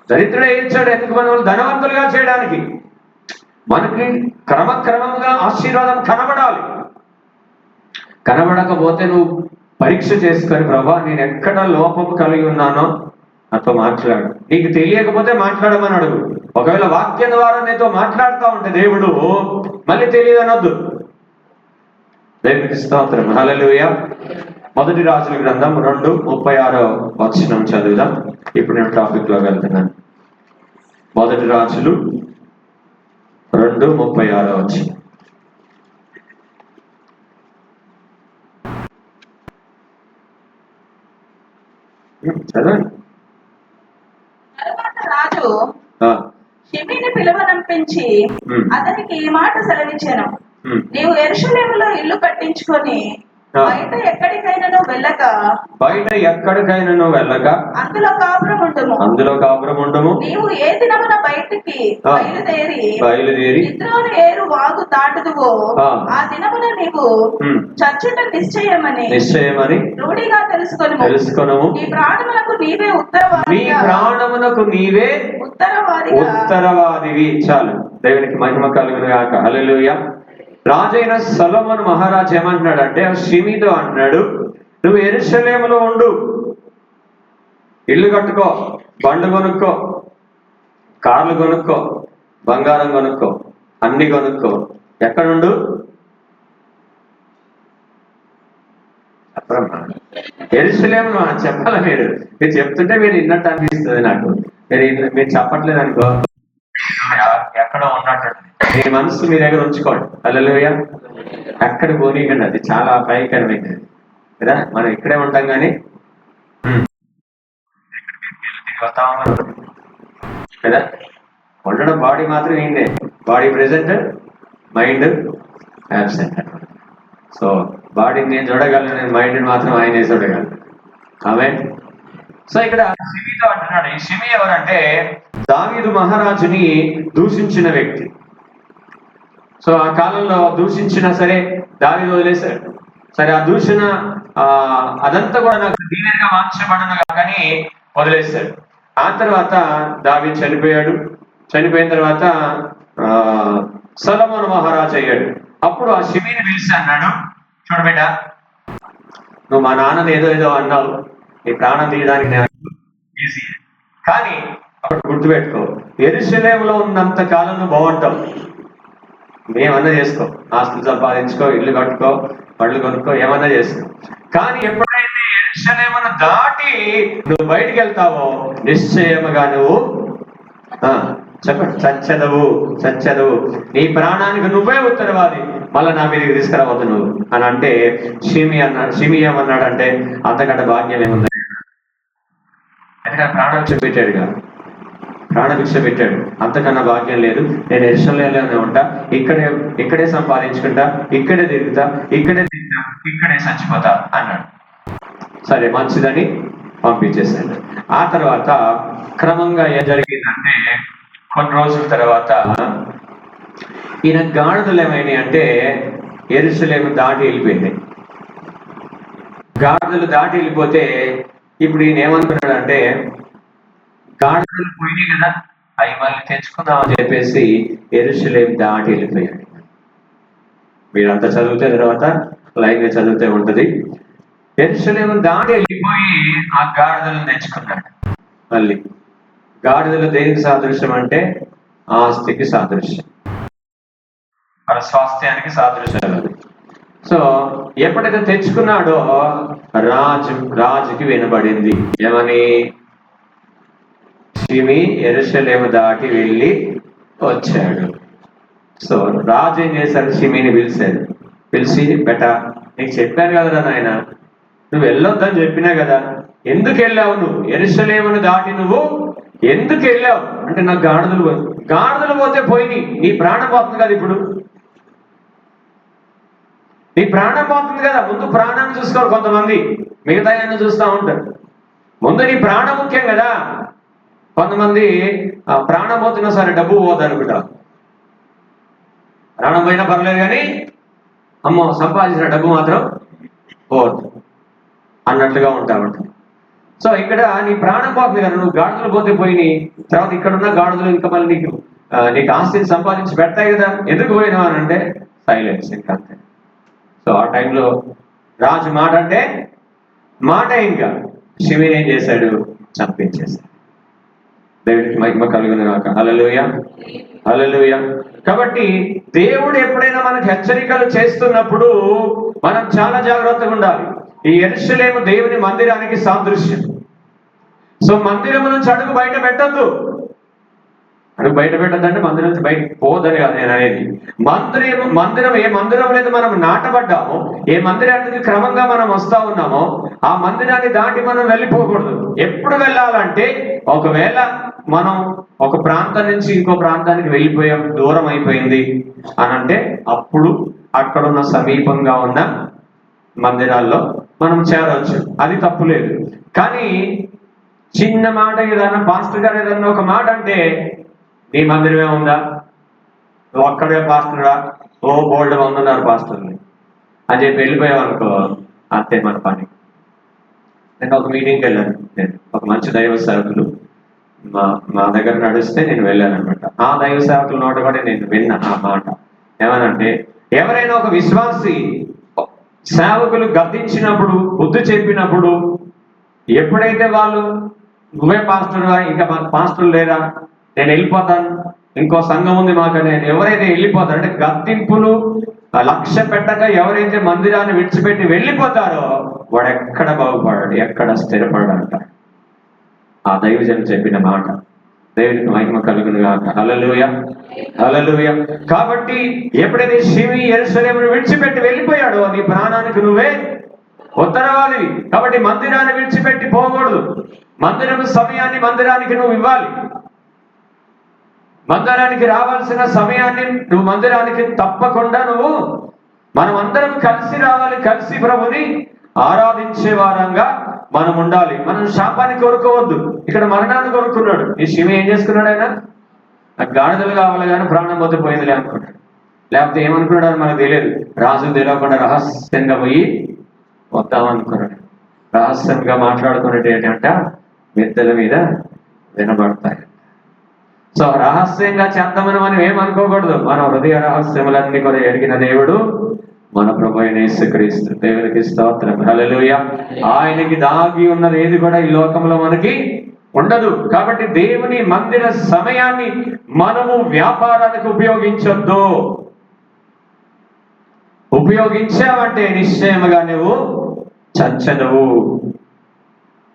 దరిద్రుడే ఇచ్చాడు ఎందుకు? మనం ధనవంతులుగా చేయడానికి. మనకి క్రమక్రమంగా ఆశీర్వాదం కనబడాలి. కనబడకపోతే నువ్వు పరీక్ష చేసుకొని, ప్రభా నేను ఎక్కడ లోపం కలిగి ఉన్నానో నాతో మాట్లాడు. నీకు తెలియకపోతే మాట్లాడమని అడుగు. ఒకవేళ వాక్యం ద్వారా నీతో మాట్లాడుతూ ఉంటే దేవుడు, మళ్ళీ తెలియదనొద్దు. దేవునికి స్తోత్రం. హల్లెలూయా. మొదటి రాజుల గ్రంథం 2:36 చదువుదాం. ఇప్పుడు నేను టాపిక్ లో వెళ్తున్నాను. మొదటి రాజులు 2:36. చదవండి. రాజు షిమీని పిలువనంపించి అతనికి ఈ మాట సెలవిచ్చాను, నీవు యెరూషలేములో ఇల్లు కట్టించుకొని బయట ఎక్కడికైనా వెళ్ళక అందులో కాపురముండుము. నీవు ఏ దినమున బయటికి బయలుదేరి ఇద్రోను ఏరు వాగు దాటుదువో ఆ దినమున నీవు చచ్చుట నిశ్చయమని రూఢిగా తెలుసుకొనుము. నీ ప్రాణమునకు నీవే ఉత్తరవాదివి. చాలు. దేవునికి మహిమ కలుగును గాక. హల్లెలూయా. రాజైన సొలొమోను మహారాజు ఏమంటున్నాడంటే, షిమీతో అంటున్నాడు, నువ్వు యెరూషలేములో ఉండు, ఇల్లు కట్టుకో, బండ్లు కొనుక్కో, కార్లు కొనుక్కో, బంగారం కొనుక్కో, అన్ని కొనుక్కో. ఎక్కడుండు? యెరూషలేములో. చెప్పాలా? మీరు చెప్తుంటే మీరు విన్నట్టు అనిపిస్తుంది నాకు. మీరు చెప్పట్లేదు అనుకో, ఎక్కడో ఉన్నట్టు. మీ మనసు మీ దగ్గర ఉంచుకోండి. హల్లెలూయా. ఎక్కడ పోనీకండి. అది చాలా భయంకరమైనది కదా. మనం ఇక్కడే ఉంటాం కానీ కదా. ఉండడం బాడీ మాత్రం ఏందే, body present, mind absent. So బాడీని నేను చూడగలను, నేను మైండ్ని మాత్రం ఆయనే చూడగలను. ఆమేన్. సో ఇక్కడ షిమీతో అంటున్నాడు. ఈ షిమీ ఎవరంటే దావీదు మహారాజుని దూషించిన వ్యక్తి. సో ఆ కాలంలో దూషించినా సరే దావీదు వదిలేశాడు. సరే, ఆ దూషణ అదంతా కూడా నాకు దీవెనగా మార్చబడను కానీ వదిలేశాడు. ఆ తర్వాత దావీదు చనిపోయాడు. చనిపోయిన తర్వాత సొలొమోను మహారాజు అయ్యాడు. అప్పుడు ఆ షిమీని పిలిచి అన్నాడు, చూడు బిడ్డ, నువ్వు మా నాన్నని ఏదో అన్నావు, నీ ప్రాణం తీయడానికి ఈజీ, కానీ అప్పుడు గుర్తుపెట్టుకో, యెరూషలేములో ఉన్నంత కాలం నువ్వు బాగుంటావు. ఏమన్నా చేసుకో, ఆస్తులు సంపాదించుకో, ఇల్లు కట్టుకో, పళ్ళు కొనుక్కో, ఏమన్నా చేసుకో. కానీ ఎప్పుడైతే యెరూషలేమును దాటి నువ్వు బయటికి వెళ్తావో నిశ్చయముగా నువ్వు చెప్పండి చచ్చదవు, నీ ప్రాణానికి నువ్వే ఉత్తరవాది, మళ్ళీ నా మీదకి తీసుకురావద్దు నువ్వు అని అంటే, షిమీ ఏమన్నాడంటే, అంతకంటే భాగ్యం ఏముంది? ఎందుకంటే ప్రాణభిక్ష పెట్టాడుగా, ప్రాణభిక్ష పెట్టాడు. అంతకన్నా భాగ్యం లేదు. నేను యెరూషలేములోనే ఉంటా, ఇక్కడే సంపాదించుకుంటా, ఇక్కడే తిరుగుతా, ఇక్కడే చచ్చిపోతా అన్నాడు. సరే, మంచిదని పంపించేశాడు. ఆ తర్వాత క్రమంగా ఏం జరిగిందంటే, కొన్ని రోజుల తర్వాత ఈయన గాడిదలు ఏమైనాయి అంటే యెరూషలేము దాటి వెళ్ళిపోయింది. గాడిదలు దాటి వెళ్ళిపోతే ఇప్పుడు ఈయన ఏమనుకున్నాడు అంటే, గాడిదలు పోయినాయి కదా, అవి మళ్ళీ తెచ్చుకుందామని చెప్పేసి యెరూషలేము దాటి వెళ్ళిపోయాడు. మీరంతా చదివితే తర్వాత లైన్ గా చదివితే ఉంటది. యెరూషలేము దాటి వెళ్ళిపోయి ఆ గాడిదలను తెచ్చుకున్నాడు. మళ్ళీ గాడిదలు దేనికి సాదృశ్యం అంటే ఆస్తికి సాదృశ్యం, మన స్వాస్థ్యానికి సాదృశ్యం. సో ఎప్పుడైతే తెచ్చుకున్నాడో రాజుకి వినబడింది ఏమని, షిమీ యెరూషలేము దాటి వెళ్ళి వచ్చాడు. సో రాజు ఏం చేశాడు, షిమీని పిలిచి బెట, నీకు చెప్పాను కదరా నాయన, నువ్వు వెళ్ళొద్దని చెప్పినా కదా, ఎందుకు వెళ్ళావు నువ్వు? యెరూషలేమును దాటి నువ్వు ఎందుకు వెళ్ళావు అంటే, నాకు గాడిదలు పోతే పోయి నీ ప్రాణం పోతుంది కదా. ఇప్పుడు నీ ప్రాణం పోతుంది కదా. ముందు ప్రాణాన్ని చూసుకోరు కొంతమంది, మిగతా అన్ని చూస్తూ ఉంటారు. ముందు నీ ప్రాణం ముఖ్యం కదా. కొంతమంది ప్రాణం పోతున్నా సరే డబ్బు పోదు అనుకుంటారు. ప్రాణం పోయినా పర్లేదు కానీ అమ్మో సంపాదించిన డబ్బు మాత్రం పోదు అన్నట్లుగా ఉంటా ఉంటారు. సో ఇక్కడ నీ ప్రాణం పోతుంది కదా, నువ్వు గాడిదలు పోతే పోయి తర్వాత ఇక్కడ ఉన్న గాడిదలు ఇంకా మళ్ళీ నీకు ఆస్తిని సంపాదించి పెడతాయి కదా, ఎందుకు పోయినావు అని అంటే సైలెన్స్ ఇంకా అంతే. సో ఆ టైంలో రాజు మాట అంటే మాట, ఇంకా షిమీని ఏం చేశాడు, చంపించేశాడు. దేవుడికి మహిమ కలుగును గాక. హల్లెలూయా, హల్లెలూయా. కాబట్టి దేవుడు ఎప్పుడైనా మనకు హెచ్చరికలు చేస్తున్నప్పుడు మనం చాలా జాగ్రత్తగా ఉండాలి. ఈ యెరూషలేము దేవుని మందిరానికి సాదృశ్యం. సో మందిరం నుంచి అడుగు బయట పెట్టద్దు. అడుగు బయట పెట్టద్దంటే మందిరం నుంచి బయట పోదని కాదు నేను అనేది. మందిరం ఏ మందిరం లేదు మనం నాటబడ్డామో, ఏ మందిరానికి క్రమంగా మనం వస్తా ఉన్నామో ఆ మందిరాన్ని దాటి మనం వెళ్ళిపోకూడదు. ఎప్పుడు వెళ్ళాలంటే ఒకవేళ మనం ఒక ప్రాంతం నుంచి ఇంకో ప్రాంతానికి వెళ్ళిపోయాం, దూరం అయిపోయింది అని అంటే అప్పుడు అక్కడున్న సమీపంగా ఉన్న మందిరాల్లో మనం చేరవచ్చు, అది తప్పు లేదు. కానీ చిన్న మాట ఏదన్నా పాస్టర్ గారు ఏదన్నా ఒక మాట అంటే నీ మందిరమే ఉందా, నువ్వు అక్కడే పాస్టరా, ఓ బోల్డ్ మంది ఉన్నారు పాస్టర్ని అని చెప్పి వెళ్ళిపోయావు అనుకో, అంతే మన పని. నేను ఒక మీటింగ్కి వెళ్ళాను, నేను ఒక మంచి దైవ సేవకులు మా దగ్గర నడిస్తే నేను వెళ్ళాను అనమాట. ఆ దైవ సేవకుల నోట కూడా నేను విన్నా ఆ మాట. ఏమనంటే ఎవరైనా ఒక విశ్వాసి సేవకులు గద్దించినప్పుడు, బుద్ధి చెప్పినప్పుడు, ఎప్పుడైతే వాళ్ళు నువ్వే పాస్టర్గా, ఇంకా మాకు పాస్టర్లు లేరా, నేను వెళ్ళిపోతాను, ఇంకో సంఘం ఉంది మాకనే ఎవరైతే వెళ్ళిపోతారు అంటే గద్దింపులు లక్ష్య పెట్టక ఎవరైతే మందిరాన్ని విడిచిపెట్టి వెళ్ళిపోతారో వాడు ఎక్కడ బాగుపడాడు, ఎక్కడ స్థిరపడాడంట. ఆ దైవజనం చెప్పిన మాట. దేవునికి మహిమ కలుగును గాక. హల్లెలూయా, హల్లెలూయా. కాబట్టి ఎప్పుడైతే షిమీ యెరూషలేమును విడిచిపెట్టి వెళ్ళిపోయాడో నీ ప్రాణానికి నువ్వే ఉత్తరవాదివి. కాబట్టి మందిరాన్ని విడిచిపెట్టి పోకూడదు. మందిరం సమయాన్ని మందిరానికి నువ్వు ఇవ్వాలి. మందిరానికి రావాల్సిన సమయాన్ని నువ్వు మందిరానికి తప్పకుండా మనం అందరం కలిసి రావాలి, కలిసి ప్రభుని ఆరాధించే వారంగా మనం ఉండాలి. మనం శాపాన్ని కోరుకోవద్దు. ఇక్కడ మరణాన్ని కోరుకున్నాడు. ఈ శివ ఏం చేసుకున్నాడు, ఆయన నాకు గాడిదలు కావాలి కానీ ప్రాణం పోతే పోయిందిలే అనుకున్నాడు. లేకపోతే ఏమనుకున్నాడు అని మనకు తెలియదు. రాజు తెలియకుండా రహస్యంగా పోయి వద్దామనుకున్నాడు. రహస్యంగా మాట్లాడుకునేది ఏంటంటే మిద్దెల మీద వినబడతాయి. సో రహస్యంగా చేద్దామని మనం ఏమనుకోకూడదు. మన హృదయ రహస్యములన్నీ కూడా ఎరిగిన దేవుడు మన ప్రభువైన యేసుక్రీస్తు. దేవునికి స్తోత్రం, హల్లెలూయా. ఆయనకి దాగి ఉన్నది ఏది కూడా ఈ లోకంలో మనకి ఉండదు. కాబట్టి దేవుని మందిర సమయాన్ని మనము వ్యాపారానికి ఉపయోగించొద్దు. ఉపయోగించావంటే నిశ్చయముగా నువ్వు చచ్చదవు.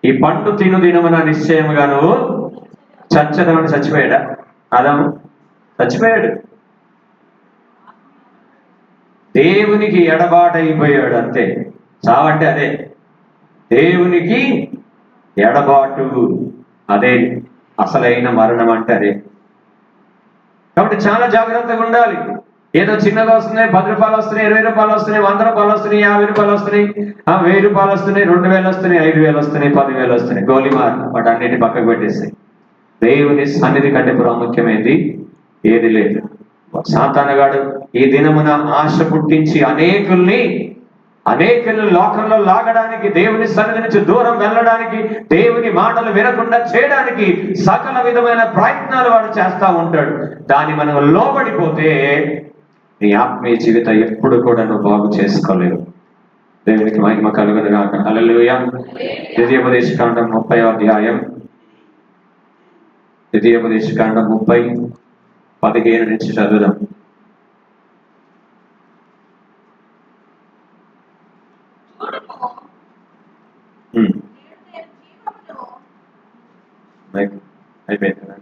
ఈ పండు తిను దినమున నిశ్చయముగా నువ్వు చచ్చదవని. చచ్చిపోయాడా ఆదాము? చచ్చిపోయాడు. దేవునికి ఎడబాటైపోయాడు, అంతే. చావంటే అదే, దేవునికి ఎడబాటు, అదే అసలైన మరణం అంటే అదే. కాబట్టి చాలా జాగ్రత్తగా ఉండాలి. ఏదో చిన్నగా వస్తున్నాయి, 10 రూపాయలు వస్తున్నాయి, 20 రూపాయలు వస్తున్నాయి, 100 రూపాయలు వస్తున్నాయి, 50 రూపాయలు వస్తున్నాయి, 1000 రూపాయలు వస్తున్నాయి, 2000 వస్తున్నాయి, 5000 వస్తున్నాయి, 10,000 వస్తున్నాయి, గోలిమార్ వాటి అన్నిటి పక్కకు పెట్టేస్తాయి. దేవుని సన్నిధి కంటే ప్రాముఖ్యమైనది ఏది లేదు. సాతానుగాడు ఈ దినమున ఆశ పుట్టించి అనేకుల్ని లోకంలో లాగడానికి, దేవుని సన్నిధి నుంచి దూరం వెళ్ళడానికి, దేవుని మాటలు వినకుండా చేయడానికి సకల విధమైన ప్రయత్నాలు వాడు చేస్తా ఉంటాడు. దాన్ని మనం లోబడిపోతే నీ ఆత్మీయ జీవితం ఎప్పుడు కూడా నువ్వు బాగు చేసుకోలేవు. దేవునికి మహిమ కలుగును గాక. హల్లెలూయా. ద్వితీయోపదేశకాండం 30వ అధ్యాయం, ద్వితీయోపదేశకాండం 30:15 నుంచి చదువుదాం. అయిపోయింది కదా.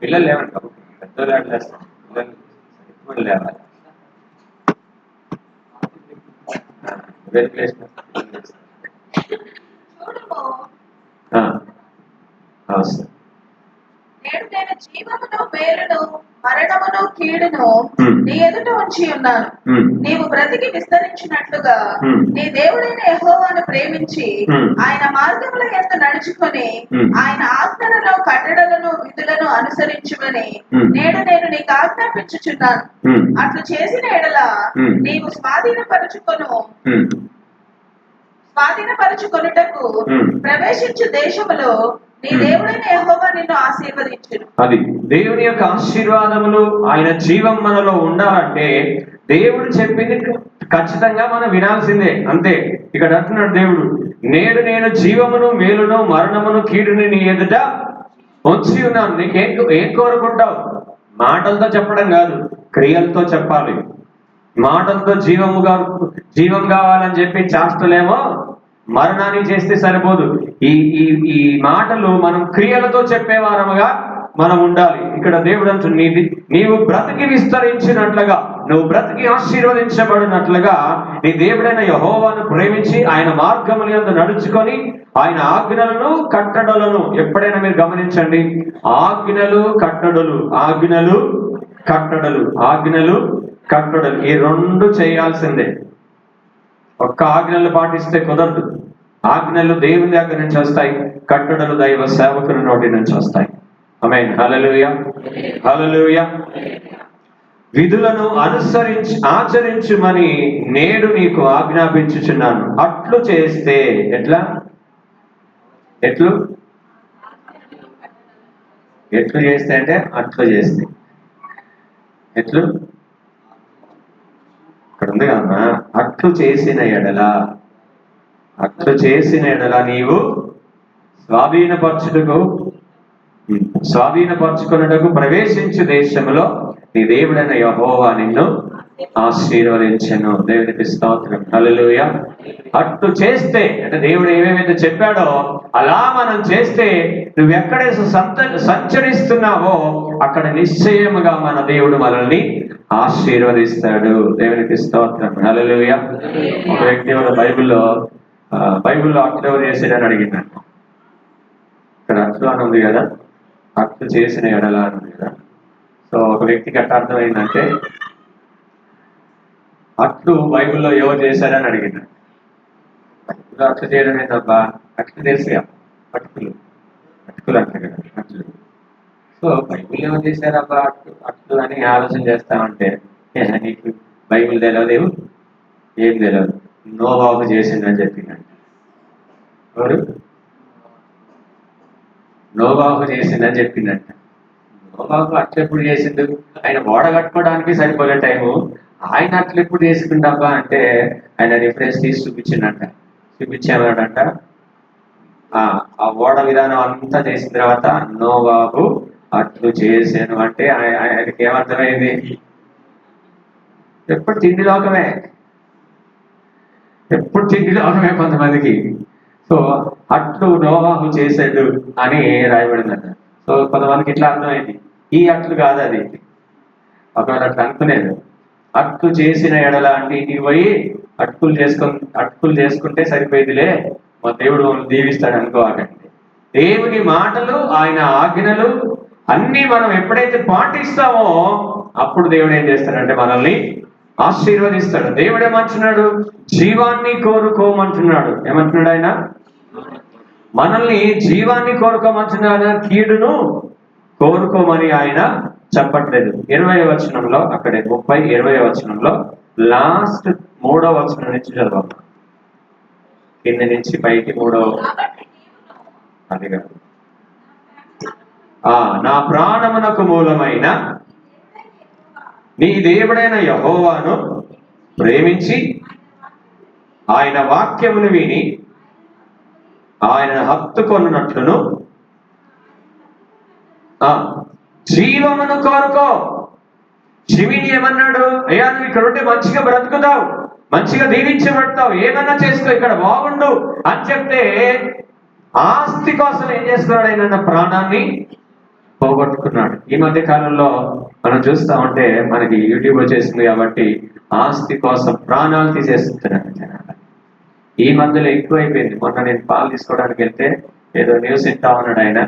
పిల్లలు లేవండి బాబు, పెద్దలు ఆడలేస్తాం, పిల్లలు లేవాలి. జీవమును మేలును మరణమును మరణమును కీడును నీ ఎదుట ఉంచి ఉన్నాను. నీవు బ్రతికి విస్తరించినట్లుగా నీ దేవుడైన యెహోవాను ప్రేమించి ఆయన మార్గముల యందు నడుచుకొని ఆయన ఆజ్ఞలను కట్టడలను విధులను అనుసరించుమని నేడు నేను నీకు ఆజ్ఞాపించుచున్నాను. అట్లు చేసిన ఎడల నీవు స్వాధీనపరచుకొనుటకు ప్రవేశించు దేశములో నీ దేవుడైన యెహోవా నిన్ను ఆశీర్వదించును. అది దేవుని యొక్క ఆశీర్వాదములు, ఆయన జీవం మనలో ఉండాలంటే దేవుడు చెప్పింది ఖచ్చితంగా మనం వినాల్సిందే. అంతే. ఇక్కడ అంటున్నాడు దేవుడు, నేడు నేను జీవమును మేలును మరణమును కీడుని నీ ఎదుట ఉంచి ఉన్నాను. ఏం కోరుకుంటావు? మాటలతో చెప్పడం కాదు, క్రియలతో చెప్పాలి. మాటలతో జీవం కావాలని చెప్పి చేస్తలేమో మరణాన్ని చేస్తే సరిపోదు. ఈ మాటలు మనం క్రియలతో చెప్పేవారముగా మనం ఉండాలి. ఇక్కడ దేవుడు అంటుంది, నీవు బ్రతికి విస్తరించినట్లుగా, నువ్వు బ్రతికి ఆశీర్వదించబడినట్లుగా నీ దేవుడైన యెహోవాను ప్రేమించి ఆయన మార్గముల యందు నడుచుకొని ఆయన ఆజ్ఞలను కట్టడలను. ఎప్పుడైనా మీరు గమనించండి, ఆజ్ఞలు కట్టడలు, ఆజ్ఞలు కట్టడలు, ఆజ్ఞలు కట్టడలు, ఈ రెండు చేయాల్సిందే. ఒక్క ఆజ్ఞలు పాటిస్తే కుదరదు. ఆజ్ఞలు దేవుని దగ్గర నుంచి వస్తాయి, కట్టడలు దైవ సేవకుని నోటి నుంచి వస్తాయి. ఆమేన్. హల్లెలూయా, హల్లెలూయా. విధులను ఆచరించుమని నేడు నీకు ఆజ్ఞాపించుచున్నాను. అట్లు చేస్తే ఎట్లా? ఎట్లు చేస్తే అంటే అట్లు చేస్తే ఎట్లు ఇక్కడ ఉంది కదమ్మా. అట్లు చేసిన ఎడల నీవు స్వాధీనపరచుకున్నటకు ప్రవేశించు దేశంలో నీ దేవుడైన యెహోవా నిన్ను ఆశీర్వదించెను. దేవునికి స్తోత్రం. హల్లెలూయా. అట్లు చేస్తే అంటే దేవుడు ఏమేమైతే చెప్పాడో అలా మనం చేస్తే, నువ్వు ఎక్కడైతే సంచరిస్తున్నావో అక్కడ నిశ్చయముగా మన దేవుడు మనల్ని ఆశీర్వదిస్తాడు. దేవునికి స్తోత్రం. హల్లెలూయా. ఒక వ్యక్తి బైబిల్లో అట్లు ఎవరు చేసాడని అడిగిందంట. ఇక్కడ అట్లు అని ఉంది కదా, అట్లు చేసిన ఎడల అని ఉంది కదా. సో ఒక వ్యక్తికి అట్లా అర్థమైందంటే అట్లు బైబిల్లో ఎవరు చేశారని అడిగిందంట. బైబిల్లో అట్లు చేయడం ఏంటబ్బా, అట్లు తెలుసుగా, అటుకులు అంటే కదా అట్లు. సో బైబిల్ ఎవరు చేశారబ్బా అట్లు అని ఆలోచన చేస్తామంటే నీకు బైబిల్ తెలియదు, ఏం తెలియదు. నోవాహు చేసిందని చెప్పిందంట. ఎవరు? నోవాహు చేసిందని చెప్పిందంట. నోవాహు అట్లు ఎప్పుడు చేసిండు? ఆయన ఓడ కట్టుకోవడానికి సరిపోయే టైము, ఆయన అట్లు ఎప్పుడు చేసుకుండబ్బా అంటే ఆయన రిఫరెన్స్ తీసి చూపించామన్నాడంట. ఆ ఓడ విధానం అంతా చేసిన తర్వాత నోవాహు అట్లు చేశాను అంటే ఆయనకి ఏమర్థమైంది? ఎప్పుడు తిండి లోకమే కొంతమందికి. సో అట్లు నోవాహు చేశాడు అని రాయబడిందట. సో కొంతమందికి ఇట్లా అర్థమైంది, ఈ అట్లు కాదు అది. ఒకవేళ అట్లా అనుకునేది, అట్లు చేసిన ఎడల అంటే ఇంటికి పోయి అటుకులు చేసుకుంటే సరిపోయేదిలే, మా దేవుడు దీవిస్తాడు అనుకోవాలండి. దేవుని మాటలు, ఆయన ఆజ్ఞలు అన్ని మనం ఎప్పుడైతే పాటిస్తామో అప్పుడు దేవుడు ఏం చేస్తాడంటే మనల్ని ఆశీర్వదిస్తాడు. దేవుడు ఏమంటున్నాడు? జీవాన్ని కోరుకోమంటున్నాడు. ఏమంటున్నాడు ఆయన? మనల్ని జీవాన్ని కోరుకోమంటున్నాడు, కీడును కోరుకోమని ఆయన చెప్పట్లేదు. 20వ వచనంలో, అక్కడే 20వ వచనంలో లాస్ట్ 3వ వచనం నుంచి చదవాలి. కింద నుంచి పైకి 3వ. అది కాదు, నా ప్రాణమునకు మూలమైన నీ దేవుడైన యెహోవాను ప్రేమించి ఆయన వాక్యమును విని ఆయన హత్తుకొనున్నట్లును జీవమును కోరుకో. శివుని ఏమన్నాడు? అయ్యా నువ్వు ఇక్కడ ఉంటే మంచిగా బ్రతుకుతావు, మంచిగా దీవించబడతావు, ఏమన్నా చేసుకో, ఇక్కడ బాగుండు అని చెప్తే ఆస్తి కోసం ఏం చేస్తున్నాడు? ఆయన ప్రాణాన్ని పోగొట్టుకున్నాడు. ఈ మధ్య కాలంలో మనం చూస్తా ఉంటే మనకి యూట్యూబ్ వచ్చేసింది కాబట్టి ఆస్తి కోసం ప్రాణాలు తీసేస్తున్నాడు జనాలు. ఈ మధ్యలో ఎక్కువైపోయింది. మొన్న నేను పాలు తీసుకోవడానికి వెళ్తే ఏదో న్యూస్ వింటా ఉన్నాడు ఆయన.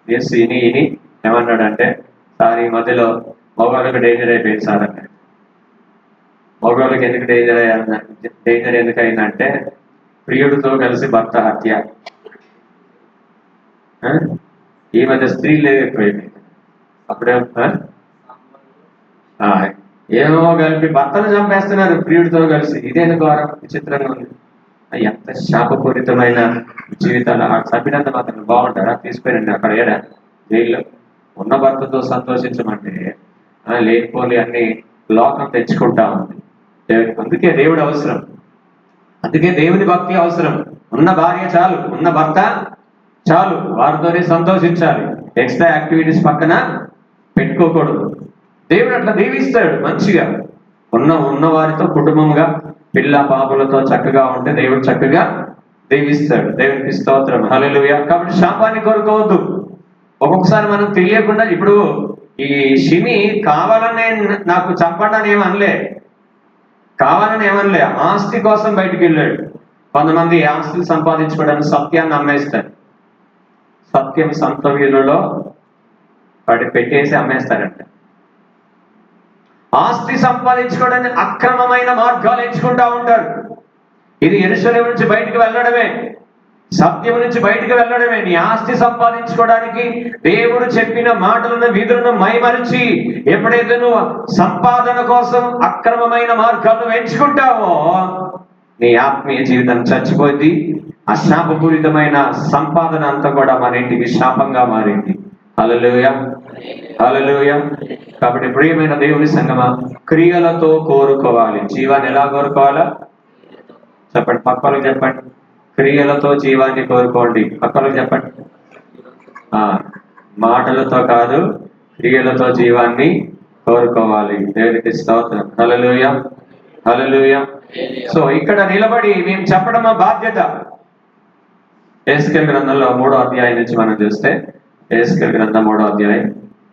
న్యూస్ విని ఏమన్నాడంటే, సార్ ఈ మధ్యలో మగవాళ్ళకి డేంజర్ అయిపోయింది సార్ అన్నాడు. మగవాళ్ళకి ఎందుకు డేంజర్ ఎందుకు అయిందంటే ప్రియుడితో కలిసి భర్త హత్య. ఈ మధ్య స్త్రీలు ఎక్కువైంది. అప్పుడే ఏమో కలిపి భర్తను చంపేస్తున్నారు ప్రియుడితో కలిసి. ఇదేందు ఘోరం, విచిత్రంగా ఉంది. ఎంత శాపపూరితమైన జీవితాలు. ఆ చంపినంత మాత్రం బాగుంటారా? తీసుకురండి అక్కడ ఏడా జైల్లో. ఉన్న భర్తతో సంతోషించమంటే లేకపోలే అన్ని లోకం తెచ్చుకుంటా ఉంది. అందుకే దేవుడు అవసరం, అందుకే దేవుని భక్తి అవసరం. ఉన్న భార్య చాలు, ఉన్న భర్త చాలు, వారితోనే సంతోషించాలి. ఎక్స్ట్రా యాక్టివిటీస్ పక్కన పెట్టుకోకూడదు. దేవుడు అట్లా దీవిస్తాడు మంచిగా. ఉన్న వారితో కుటుంబంగా పిల్ల పాపలతో చక్కగా ఉంటే దేవుడు చక్కగా దీవిస్తాడు. దేవునికి స్తోత్రం, హల్లెలూయా. కాబట్టి శాపాన్ని కోరుకోవద్దు. ఒక్కొక్కసారి మనం తెలియకుండా, ఇప్పుడు ఈ షిమి కావాలనే నాకు చంపడానికి ఏమనలే, కావాలని ఏమనలే, ఆస్తి కోసం బయటికి వెళ్ళాడు. కొంతమంది ఆస్తిని సంపాదించుకోవడానికి సత్యాన్ని అమ్మేస్తారు. సత్యం సంత వీళ్ళలో వాటి పెట్టేసి అమ్మేస్తారంట. ఆస్తి సంపాదించుకోవడానికి అక్రమమైన మార్గాలు ఎంచుకుంటా ఉంటారు. ఇది యెరూషలేము నుంచి బయటికి వెళ్ళడమే, సత్యం నుంచి బయటికి వెళ్ళడమే. నీ ఆస్తి సంపాదించుకోవడానికి దేవుడు చెప్పిన మాటలను విధులను మైమరిచి ఎప్పుడైతే నువ్వు సంపాదన కోసం అక్రమమైన మార్గాలను ఎంచుకుంటావో నీ ఆత్మీయ జీవితం చచ్చిపోయింది. ఆ శాపపూరితమైన సంపాదన అంతా కూడా మన ఇంటికి శాపంగా మారింది. హల్లెలూయా, హల్లెలూయా. కాబట్టి ప్రియమైన దేవుని సంగమా, క్రియలతో కోరుకోవాలి. జీవాన్ని ఎలా కోరుకోవాలా చెప్పండి, పక్కలకు చెప్పండి. క్రియలతో జీవాన్ని కోరుకోండి. పక్కలకు చెప్పండి. మాటలతో కాదు, క్రియలతో జీవాన్ని కోరుకోవాలి. దేవునికి స్తోత్రం, హల్లెలూయా, హల్లెలూయా. సో ఇక్కడ నిలబడి మేము చెప్పడం మా బాధ్యత. యెహెజ్కేలు గ్రంథంలో 3వ అధ్యాయం నుంచి మనం చూస్తే, యెహెజ్కేలు గ్రంథం 3వ అధ్యాయం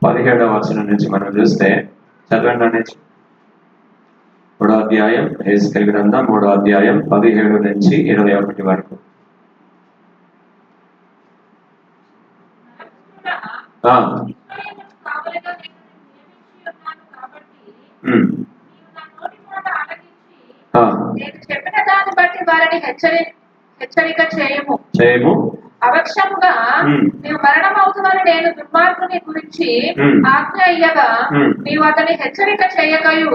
17వ వచనం నుంచి మనం చూస్తే, చదవండి నుంచి. 3వ అధ్యాయం యెహెజ్కేలు గ్రంథం 3వ అధ్యాయం 17 నుంచి 21 వరకు. నేను చెప్పిన దాన్ని బట్టి వారిని హెచ్చరిక చేయము. అవశ్యముగా నీవు మరణం అవుతుందని నేను దుర్మార్గుని గురించి ఆజ్ఞ ఇయ్యగా నీవు అతని హెచ్చరిక చేయకయు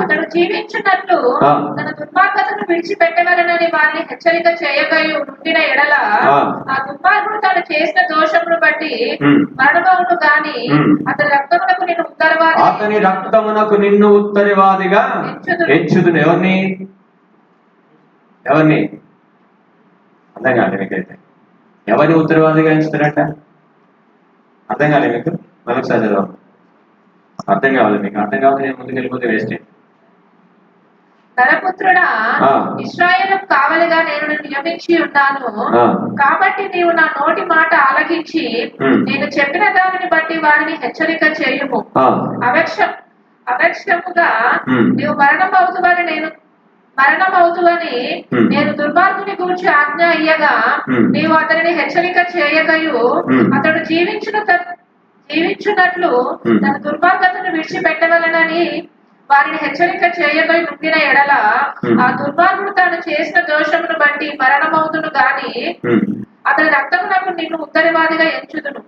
అతడు జీవించున్నట్లు తన దుర్మార్గతను విడిచిపెట్టవలనని వారిని హెచ్చరిక చేయకయు నుండిన ఎడల ఆ దుర్మార్గుడు తను చేసిన దోషమును బట్టి మరణమవును గాని అతని రక్తమునకు నిన్ను ఉత్తరవాదిగా ఎంచుదును. ఎవరిని అర్థం కాలే మీకైతే? ఎవరిని ఉత్తరవాదిగా ఎంచుతారట? అర్థం కాలే మీకు? మరొకసారి చదవం. అర్థం కావాలి మీకు. అర్థం కావాలి, నేను ముందుకు వెళ్ళిపోతే వేస్ట్. నరపుత్రుడా, ఇశ్రాయేలుకు కావలిగా నేను నియమించి ఉన్నాను. కాబట్టి నీవు నా నోటి మాట ఆలకించి నేను చెప్పిన దానిని బట్టి వారిని హెచ్చరిక చేయుము. అవశ్యముగా నీవు మరణమవుతువని నేను దుర్మార్గుని గురించి ఆజ్ఞ ఇయ్యగా నీవు అతనిని హెచ్చరిక చేయకయు అతడు జీవించున్నట్లు తన దుర్మార్గతను విడిచిపెట్టవలనని వారిని హెచ్చరిక చేయకయు నుండిన ఎడల ఆ దుర్మార్గుడు తాను చేసిన దోషమును బట్టి మరణమవుతును గాని అతని రక్తమునకు నిన్ను ఉత్తరవాదిగా ఎంచుదును.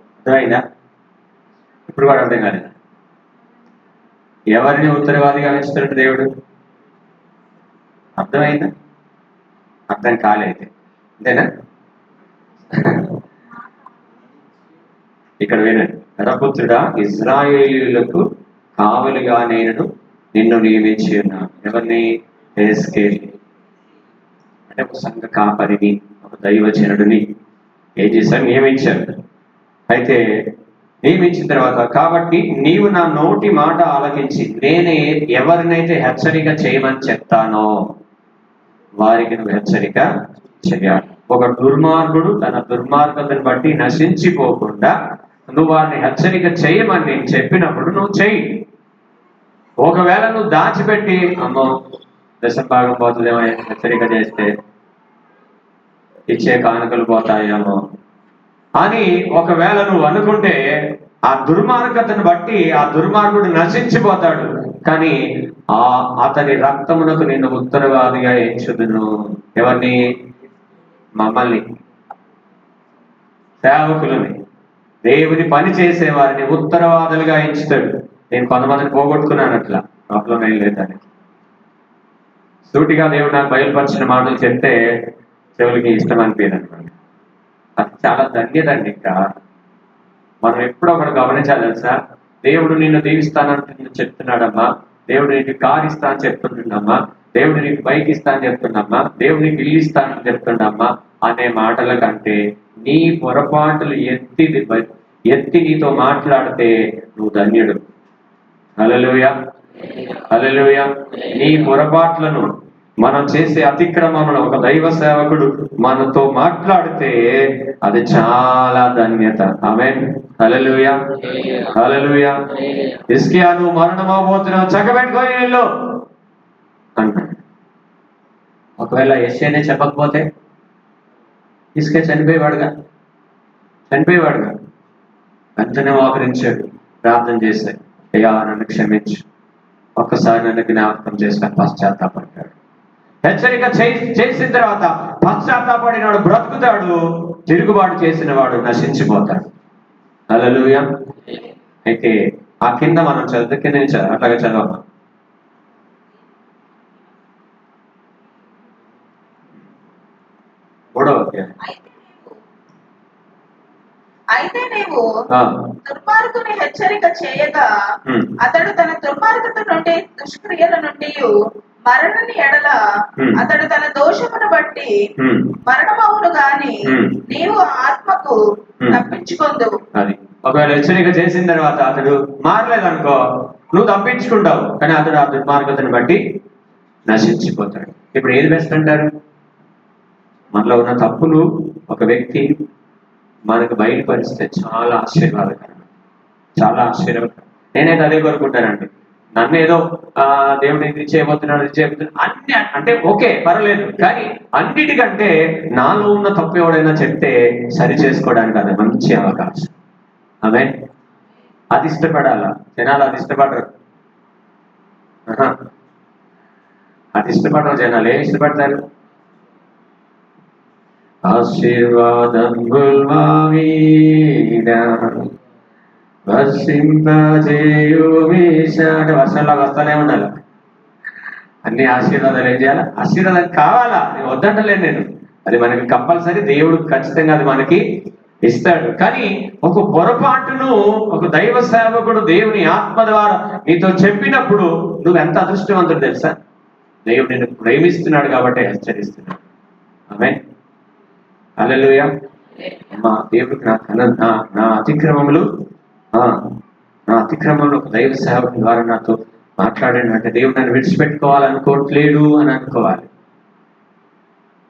ఇప్పుడు కూడా అర్థం కాలేదు. ఎవరిని ఉత్తరవాదిగా ఎంచుతాడు దేవుడు? అర్థమైందా? అర్థం కాలేదు అంతేనా? ఇక్కడ వినండి. నరపుత్రుడా, ఇశ్రాయేలీయులకు కావలిగా నేను నిన్ను నియమించి ఉన్నాను. ఎవరిని? యెహెజ్కేలు. అంటే ఒక సంఘ కాపరిని, ఒక దైవజనుడిని ఏం చేశారు? నియమించారు. అయితే నియమించిన తర్వాత, కాబట్టి నీవు నా నోటి మాట ఆలకించి నేనే ఎవరినైతే హెచ్చరిక చేయమని చెప్తానో వారికి నువ్వు హెచ్చరిక చేయాలి. ఒక దుర్మార్గుడు తన దుర్మార్గతను బట్టి నశించిపోకుండా నువ్వు వారిని హెచ్చరిక చేయమని నేను చెప్పినప్పుడు నువ్వు చెయ్యి. ఒకవేళ నువ్వు దాచిపెట్టి అమ్మో దశభాగం పోతుందేమో హెచ్చరిక చేస్తే, ఇచ్చే కానుకలు పోతాయేమో అని ఒకవేళ నువ్వు అనుకుంటే ఆ దుర్మార్గతను బట్టి ఆ దుర్మార్గుడు నశించిపోతాడు. కానీ అతని రక్తమునకు నిన్ను ఉత్తరవాదిగా ఎంచుదును. ఎవరిని? మమ్మల్ని, సేవకులని, దేవుని పని చేసేవారిని ఉత్తరవాదులుగా ఎంచుతాడు. నేను కొంతమందిని పోగొట్టుకున్నాను, అట్లా ప్రాబ్లం ఏం లేదని. సూటిగా దేవుడు నాకు బయలుపరిచిన మాటలు చెప్తే చెవులకి ఇష్టం అనిపించదు అనుకోండి. అది చాలా ధన్యత అండి. ఇంకా మనం ఎప్పుడో ఒకటి గమనించాలి తెలుసా, దేవుడు నిన్ను దీవిస్తానని చెప్తున్నాడమ్మా, దేవుడు నీకు కారు ఇస్తా అని చెప్తుండమ్మా, దేవుడు నీకు బైక్ ఇస్తా అని చెప్తుండమ్మా, దేవుడు నీకు ఇల్లు ఇస్తానని చెప్తుండమ్మా అనే మాటల కంటే నీ పొరపాటులు ఎత్తి నీతో మాట్లాడితే నువ్వు ధన్యుడు. హల్లెలూయా, హల్లెలూయా. నీ పొరపాట్లను, మనం చేసే అతిక్రమములను ఒక దైవ సేవకుడు మనతో మాట్లాడితే అది చాలా ధన్యత. ఆమేన్, హల్లెలూయా, హల్లెలూయా. హిజ్కియా, నువ్వు మరణమవబోతున్నావు, చక్కబెట్టుకొని వెళ్ళు అంటాడు. ఒకవేళ యెషయానే చెప్పకపోతే హిజ్కియా చనిపోయేవాడుగా. వెంటనే మోకరించాడు, ప్రార్థన చేశాడు, అయ్యా నన్ను క్షమించు, ఒక్కసారి నన్ను జ్ఞాపకం చేసిన పశ్చాత్తాపడ్డాడు. హెచ్చరిక చేసిన తర్వాత పశ్చాత్తాపడినాడు బ్రతుకుతాడు, తిరుగుబాటు చేసిన వాడు నశించిపోతాడు. హల్లెలూయా. అయితే ఆ కింద మనం చదివితే కింద నుంచి అట్లాగే చదవమ్మా. అయితే నీవు దుర్మార్గుని హెచ్చరిక చేయగా అతడు తన దుర్మార్గత నుండి, దుష్క్రియల నుండి మరణని ఎడల అతడు తన దోషమును బట్టి మరణమవును గాని నీవు ఆత్మకు తప్పించుకుందువు. అది ఒకవేళ హెచ్చరిక చేసిన తర్వాత అతడు మారలేదనుకో, నువ్వు తప్పించుకుంటావు, కానీ అతడు ఆ దుర్మార్గతను బట్టి నశించిపోతాడు. ఇప్పుడు ఏది బెస్ట్ అంటారు? మనలో ఉన్న తప్పులు ఒక వ్యక్తి మనకు బయలుపరిస్తే చాలా ఆశీర్వాదకరం, చాలా ఆశ్చర్యకరం. నేనైతే అదే కోరుకుంటానండి. నన్ను ఏదో దేవుడు ఇది చేయబోతున్నాడు, ఇది చేయబోతున్నాడు అన్ని అంటే ఓకే పర్వాలేదు, కానీ అన్నిటికంటే నాలో ఉన్న తప్పు ఎవడైనా చెప్తే సరి చేసుకోవడానికి అది మంచి అవకాశం. ఆమె అది ఇష్టపడాలా? జనాలు అది ఇష్టపడరు. అది ఇష్టపడరు జనాలు. ఏం ఇష్టపడతారు? ఆశీర్వాదం అంటే వర్షంలాగా వస్తానే ఉండాలి. అన్ని ఆశీర్వాదాలు ఏం చేయాలి? ఆశీర్వాదం కావాలా, నేను వద్దంటలేను నేను. అది మనకి కంపల్సరీ, దేవుడు ఖచ్చితంగా అది మనకి ఇస్తాడు. కానీ ఒక పొరపాటును ఒక దైవ సేవకుడు దేవుని ఆత్మ ద్వారా నీతో చెప్పినప్పుడు నువ్వు ఎంత అదృష్టవంతుడు తెలుసా? దేవుడు నిన్ను ప్రేమిస్తున్నాడు కాబట్టి హెచ్చరిస్తున్నాడు. ఆమేన్, హల్లెలూయా. మా దేవుడికి నా అతిక్రమములు ఒక దైవ సేవకుని ద్వారా నాతో మాట్లాడాడంటే దేవుడు నన్ను విడిచిపెట్టుకోవాలనుకోవట్లేడు అని అనుకోవాలి.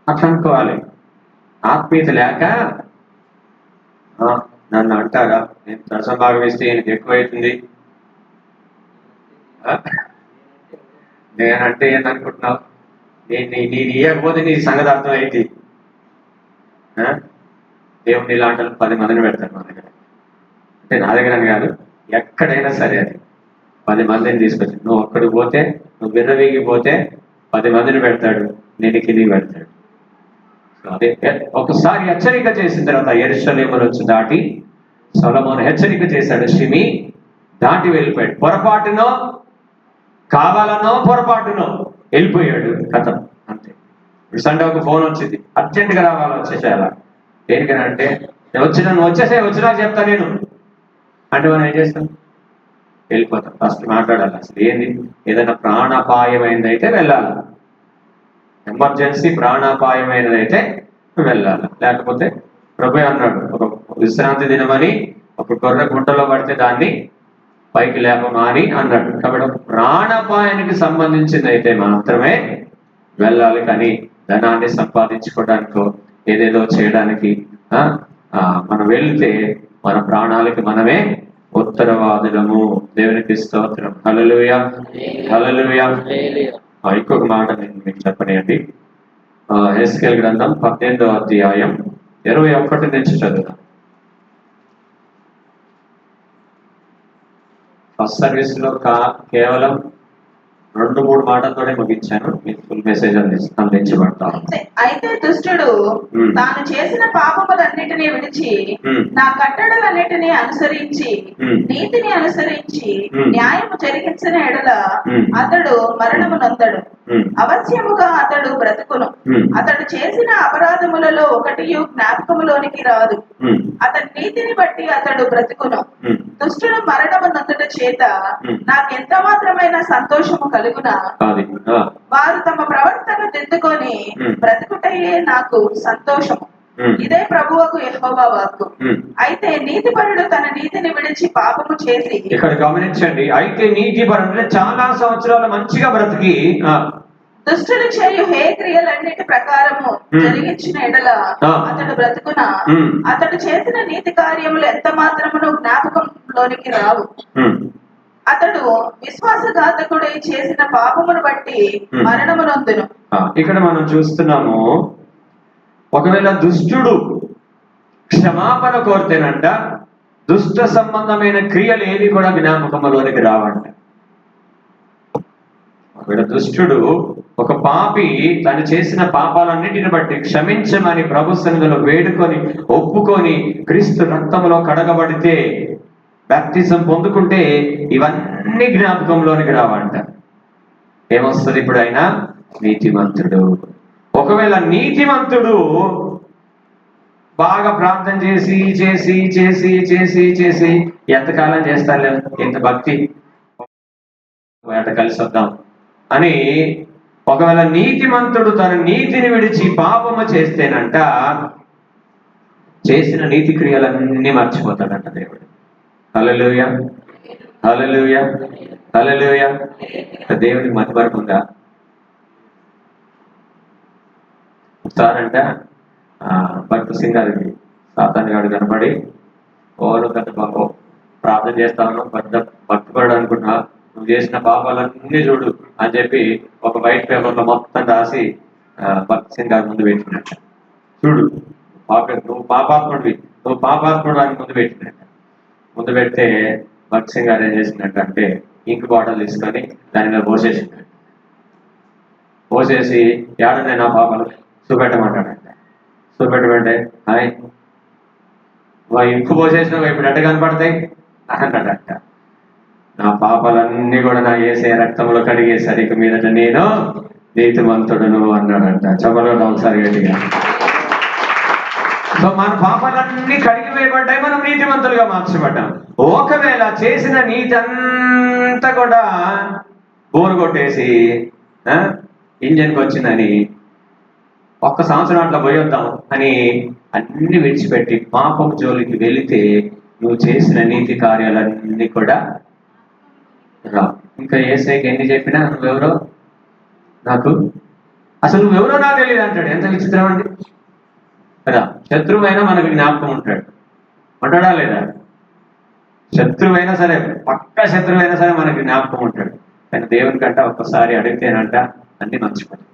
అట్లా అనుకోవాలి. ఆత్మీయత లేక నన్ను అంటారా, నేను దర్శనం భాగం ఇస్తే ఈయనకి ఎక్కువైతుంది, నేనంటే ఏందనుకుంటున్నావు? నేను ఇవ్వకపోతే నీ సంగతి అర్థం అయింది. దేవుడు ఇలాంటి 10 మందిని పెడతాడు మన దగ్గర. అంటే నా దగ్గర అని కాదు, ఎక్కడైనా సరే అది 10 మందిని తీసుకొచ్చి, నువ్వు ఒక్కడికి పోతే, నువ్వు విర్రవీగిపోతే 10 మందిని పెడతాడు, నేను కిందికి పెడతాడు. అదే ఒకసారి హెచ్చరిక చేసిన తర్వాత యెరూషలేము నుంచి దాటి సొలొమోను హెచ్చరిక చేశాడు, షిమి దాటి వెళ్ళిపోయాడు. పొరపాటునో కావాలనో పొరపాటునో వెళ్ళిపోయాడు, కథం అంతే. సండే ఒక ఫోన్ వచ్చింది, అర్జెంటుగా రావాలి, వచ్చేసేయాల. దేనికని అంటే నువ్వు వచ్చినా చెప్తా నేను అంటే మనం ఏం చేస్తాం? వెళ్ళిపోతాం. ఫస్ట్ మాట్లాడాలి. అసలు ఏంది? ఏదైనా ప్రాణాపాయమైనది అయితే వెళ్ళాలి, ఎమర్జెన్సీ ప్రాణాపాయమైనది అయితే వెళ్ళాలి. లేకపోతే ప్రభు అన్నాడు, ఒక విశ్రాంతి దినమని ఒక గొర్రె గుంటలో పడితే దాన్ని పైకి లేపమాని అన్నాడు. కాబట్టి ప్రాణాపాయానికి సంబంధించింది అయితే మాత్రమే వెళ్ళాలి. కానీ ధనాన్ని సంపాదించుకోవడానికో ఏదేదో చేయడానికి మనం వెళ్తే మన ప్రాణాలకి మనమే ఉత్తరవాదులము. దేవునికి స్తోత్రం. హల్లెలూయా, హల్లెలూయా. ఇంకొక మాట నేను మీకు చెప్పనియండి. యెహెజ్కేలు గ్రంథం 18వ అధ్యాయం 21 నుంచి చదువుదాం. ఫస్ట్ సర్వీస్ లో కేవలం 2-3 మాటలతోనే ముగించాను. మీకు ఫుల్ మెసేజ్ అందించబడతాను. అయితే దుష్టుడు తాను చేసిన పాపములన్నిటినీ విడిచి నా కట్టడలన్నిటినీ అనుసరించి నీతిని అనుసరించి న్యాయము జరిగించిన ఎడల అతడు మరణము నొందడు, అవశ్యముగా అతడు బ్రతుకును. అతడు చేసిన అపరాధములలో ఒకటియు జ్ఞాపకములోనికి రాదు. అతని నీతిని బట్టి అతడు బ్రతుకును. దుష్టుడు మరణము నొందుట చేత నాకెంత మాత్రమైన సంతోషము కలుగునా? వారు తమ ప్రవర్తన దిద్దుకొని బ్రతుకుటయే నాకు సంతోషము. ఇదే ప్రభువుకు యెహోవా వాక్కు. అయితే నీతిపరుడు తన నీతిని విడిచి పాపము చేసి, ఇక్కడ గమనించండి, అయితే నీతిపరుడు చాలా సంవత్సరాలు మంచిగా బ్రతికి దుష్టుడు చేయు హే క్రియలన్నిటి ప్రకారము జరిగించిన ఎడల అతడు బ్రతుకున. అతడు చేసిన నీతి కార్యములు ఎంత మాత్రమును జ్ఞాపకంలోనికి రావు. అతడు విశ్వాసఘాతకుడై చేసిన పాపమును బట్టి మరణము నొందును. ఇక్కడ మనం చూస్తున్నాము, ఒకవేళ దుష్టుడు క్షమాపణ కోరితేనంట దుష్ట సంబంధమైన క్రియలు ఏవి కూడా జ్ఞాపకంలోనికి రావంట. ఒకవేళ దుష్టుడు, ఒక పాపి తను చేసిన పాపాలన్నిటిని బట్టి క్షమించమని ప్రభు సన్నిధిలో వేడుకొని ఒప్పుకొని క్రీస్తు రక్తంలో కడగబడితే, బాప్తిజం పొందుకుంటే ఇవన్నీ జ్ఞాపకంలోనికి రావంట. ఏమొస్తుంది ఇప్పుడు? ఆయన నీతిమంతుడు. ఒకవేళ నీతిమంతుడు బాగా ప్రార్థన చేసి చేసి చేసి చేసి చేసి ఎంతకాలం చేస్తాలే, ఇంత భక్తి వేట కలిసి వద్దాం అని ఒకవేళ నీతిమంతుడు తన నీతిని విడిచి పాపము చేస్తేనంట చేసిన నీతి క్రియలన్నీ మర్చిపోతాడంట దేవుడు. హల్లెలూయా, హల్లెలూయా, హల్లెలూయా. దేవుడికి మతిమరుపు ఉందా? ఒకసారంట భక్త సింగ్ గారికి సాతాన్ గారు కనబడి, ఓరు పెద్ద పాపం ప్రార్థన చేస్తా ఉన్నావు, భక్తిపడు అనుకుంటున్నా, నువ్వు చేసిన పాపాలన్నీ చూడు అని చెప్పి ఒక వైట్ పేపర్లో మొత్తం రాసి భక్త సింగ్ గారి ముందు పెట్టినట్ట. చూడు నువ్వు పాపాత్ముడివి, నువ్వు పాపాత్ముడు అని ముందు పెట్టినట్ట. ముందు పెడితే భక్త సింగ్ గారు ఏం చేసినట్టు అంటే ఇంక్ బాటిల్ తీసుకొని దాని మీద పోసేసినట్టు. పోసేసి ఏడనే నా పాపాలు చూపెట్టమంటాడంట. చూపెట్టమంటే హాయ్ ఇంకు పోసేసినావు, ఇప్పుడు ఎట్ట కనపడతాయి అన్నాడంట. నా పాపాలన్నీ కూడా నా యేసే రక్తంలో కడిగేసరి ఇక మీదట నేను నీతిమంతుడును అన్నాడంట. చెప్పగలరా ఒకసారి గట్టిగా? సో మన పాపాలన్నీ కడిగి వేయబడ్డాయి, మనం నీతిమంతులుగా మార్చబడ్డాం. ఒకవేళ చేసిన నీతి అంతా కూడా బోరు కొట్టేసి ఇంజన్కి వచ్చిందని 1 సంవత్సరం అట్లా పోయొద్దాం అని అన్ని విడిచిపెట్టి పాపం జోలికి వెళితే నువ్వు చేసిన నీతి కార్యాలన్నీ కూడా రా. ఇంకా యేసయ్యకి ఎన్ని చెప్పినా నువ్వెవరో నాకు, అసలు నువ్వెవరో నాకు తెలియదు అంటాడు. ఎంత విచిత్రం అండి కదా. శత్రువైనా మనకు జ్ఞాపకం ఉంటాడా లేదా? శత్రువైనా సరే, పక్క శత్రువైనా సరే మనకి జ్ఞాపకం ఉంటాడు. కానీ దేవుని కంట ఒక్కసారి అడిగితేనంట అన్ని మర్చిపోతాడు.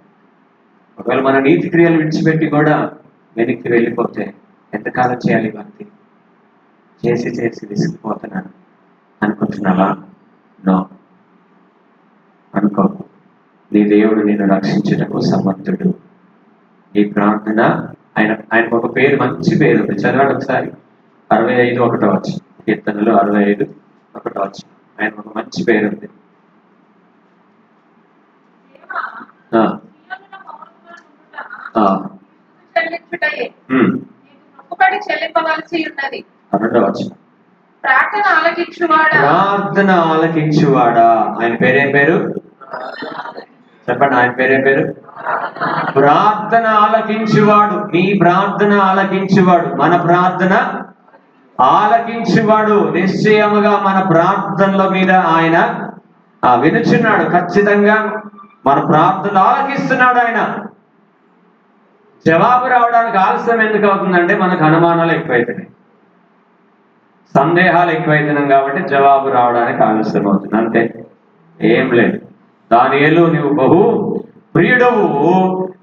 ఒకవేళ మన నీతి క్రియలు విడిచిపెట్టి కూడా వెనక్కి వెళ్ళిపోతే ఎంతకాలం చేయాలి భక్తి? చేసి చేసి విసిగిపోతున్నాను అనుకుంటున్నావా? నో, అనుకో. నీ దేవుడు నిన్ను రక్షించుటకు సమర్థుడు. ఈ ప్రార్థన ఆయనకు ఒక పేరు, మంచి పేరు ఉంది. చదవండి ఒకసారి. 65:1 కీర్తనలు 65:1. ఆయన ఒక మంచి పేరు ఉంది. చెల్లింపవలసి ఉన్నది. 2వ ప్రార్థన ఆలకించువాడా. ఆయన పేరేం పేరు చెప్పండి? ఆయన పేరేం పేరు? ప్రార్థన ఆలకించువాడు. నీ ప్రార్థన ఆలకించువాడు, మన ప్రార్థన ఆలకించువాడు. నిశ్చయముగా మన ప్రార్థనల మీద ఆయన వినుచున్నాడు. ఖచ్చితంగా మన ప్రార్థనలు ఆలకిస్తున్నాడు ఆయన. జవాబు రావడానికి ఆలస్యం ఎందుకు అవుతుందంటే మనకు అనుమానాలు ఎక్కువైతున్నాయి, సందేహాలు ఎక్కువైతున్నాం కాబట్టి జవాబు రావడానికి ఆలస్యం అవుతుంది. అంతే, ఏం లేదు. దానియేలు నువ్వు బహు ప్రియుడవు,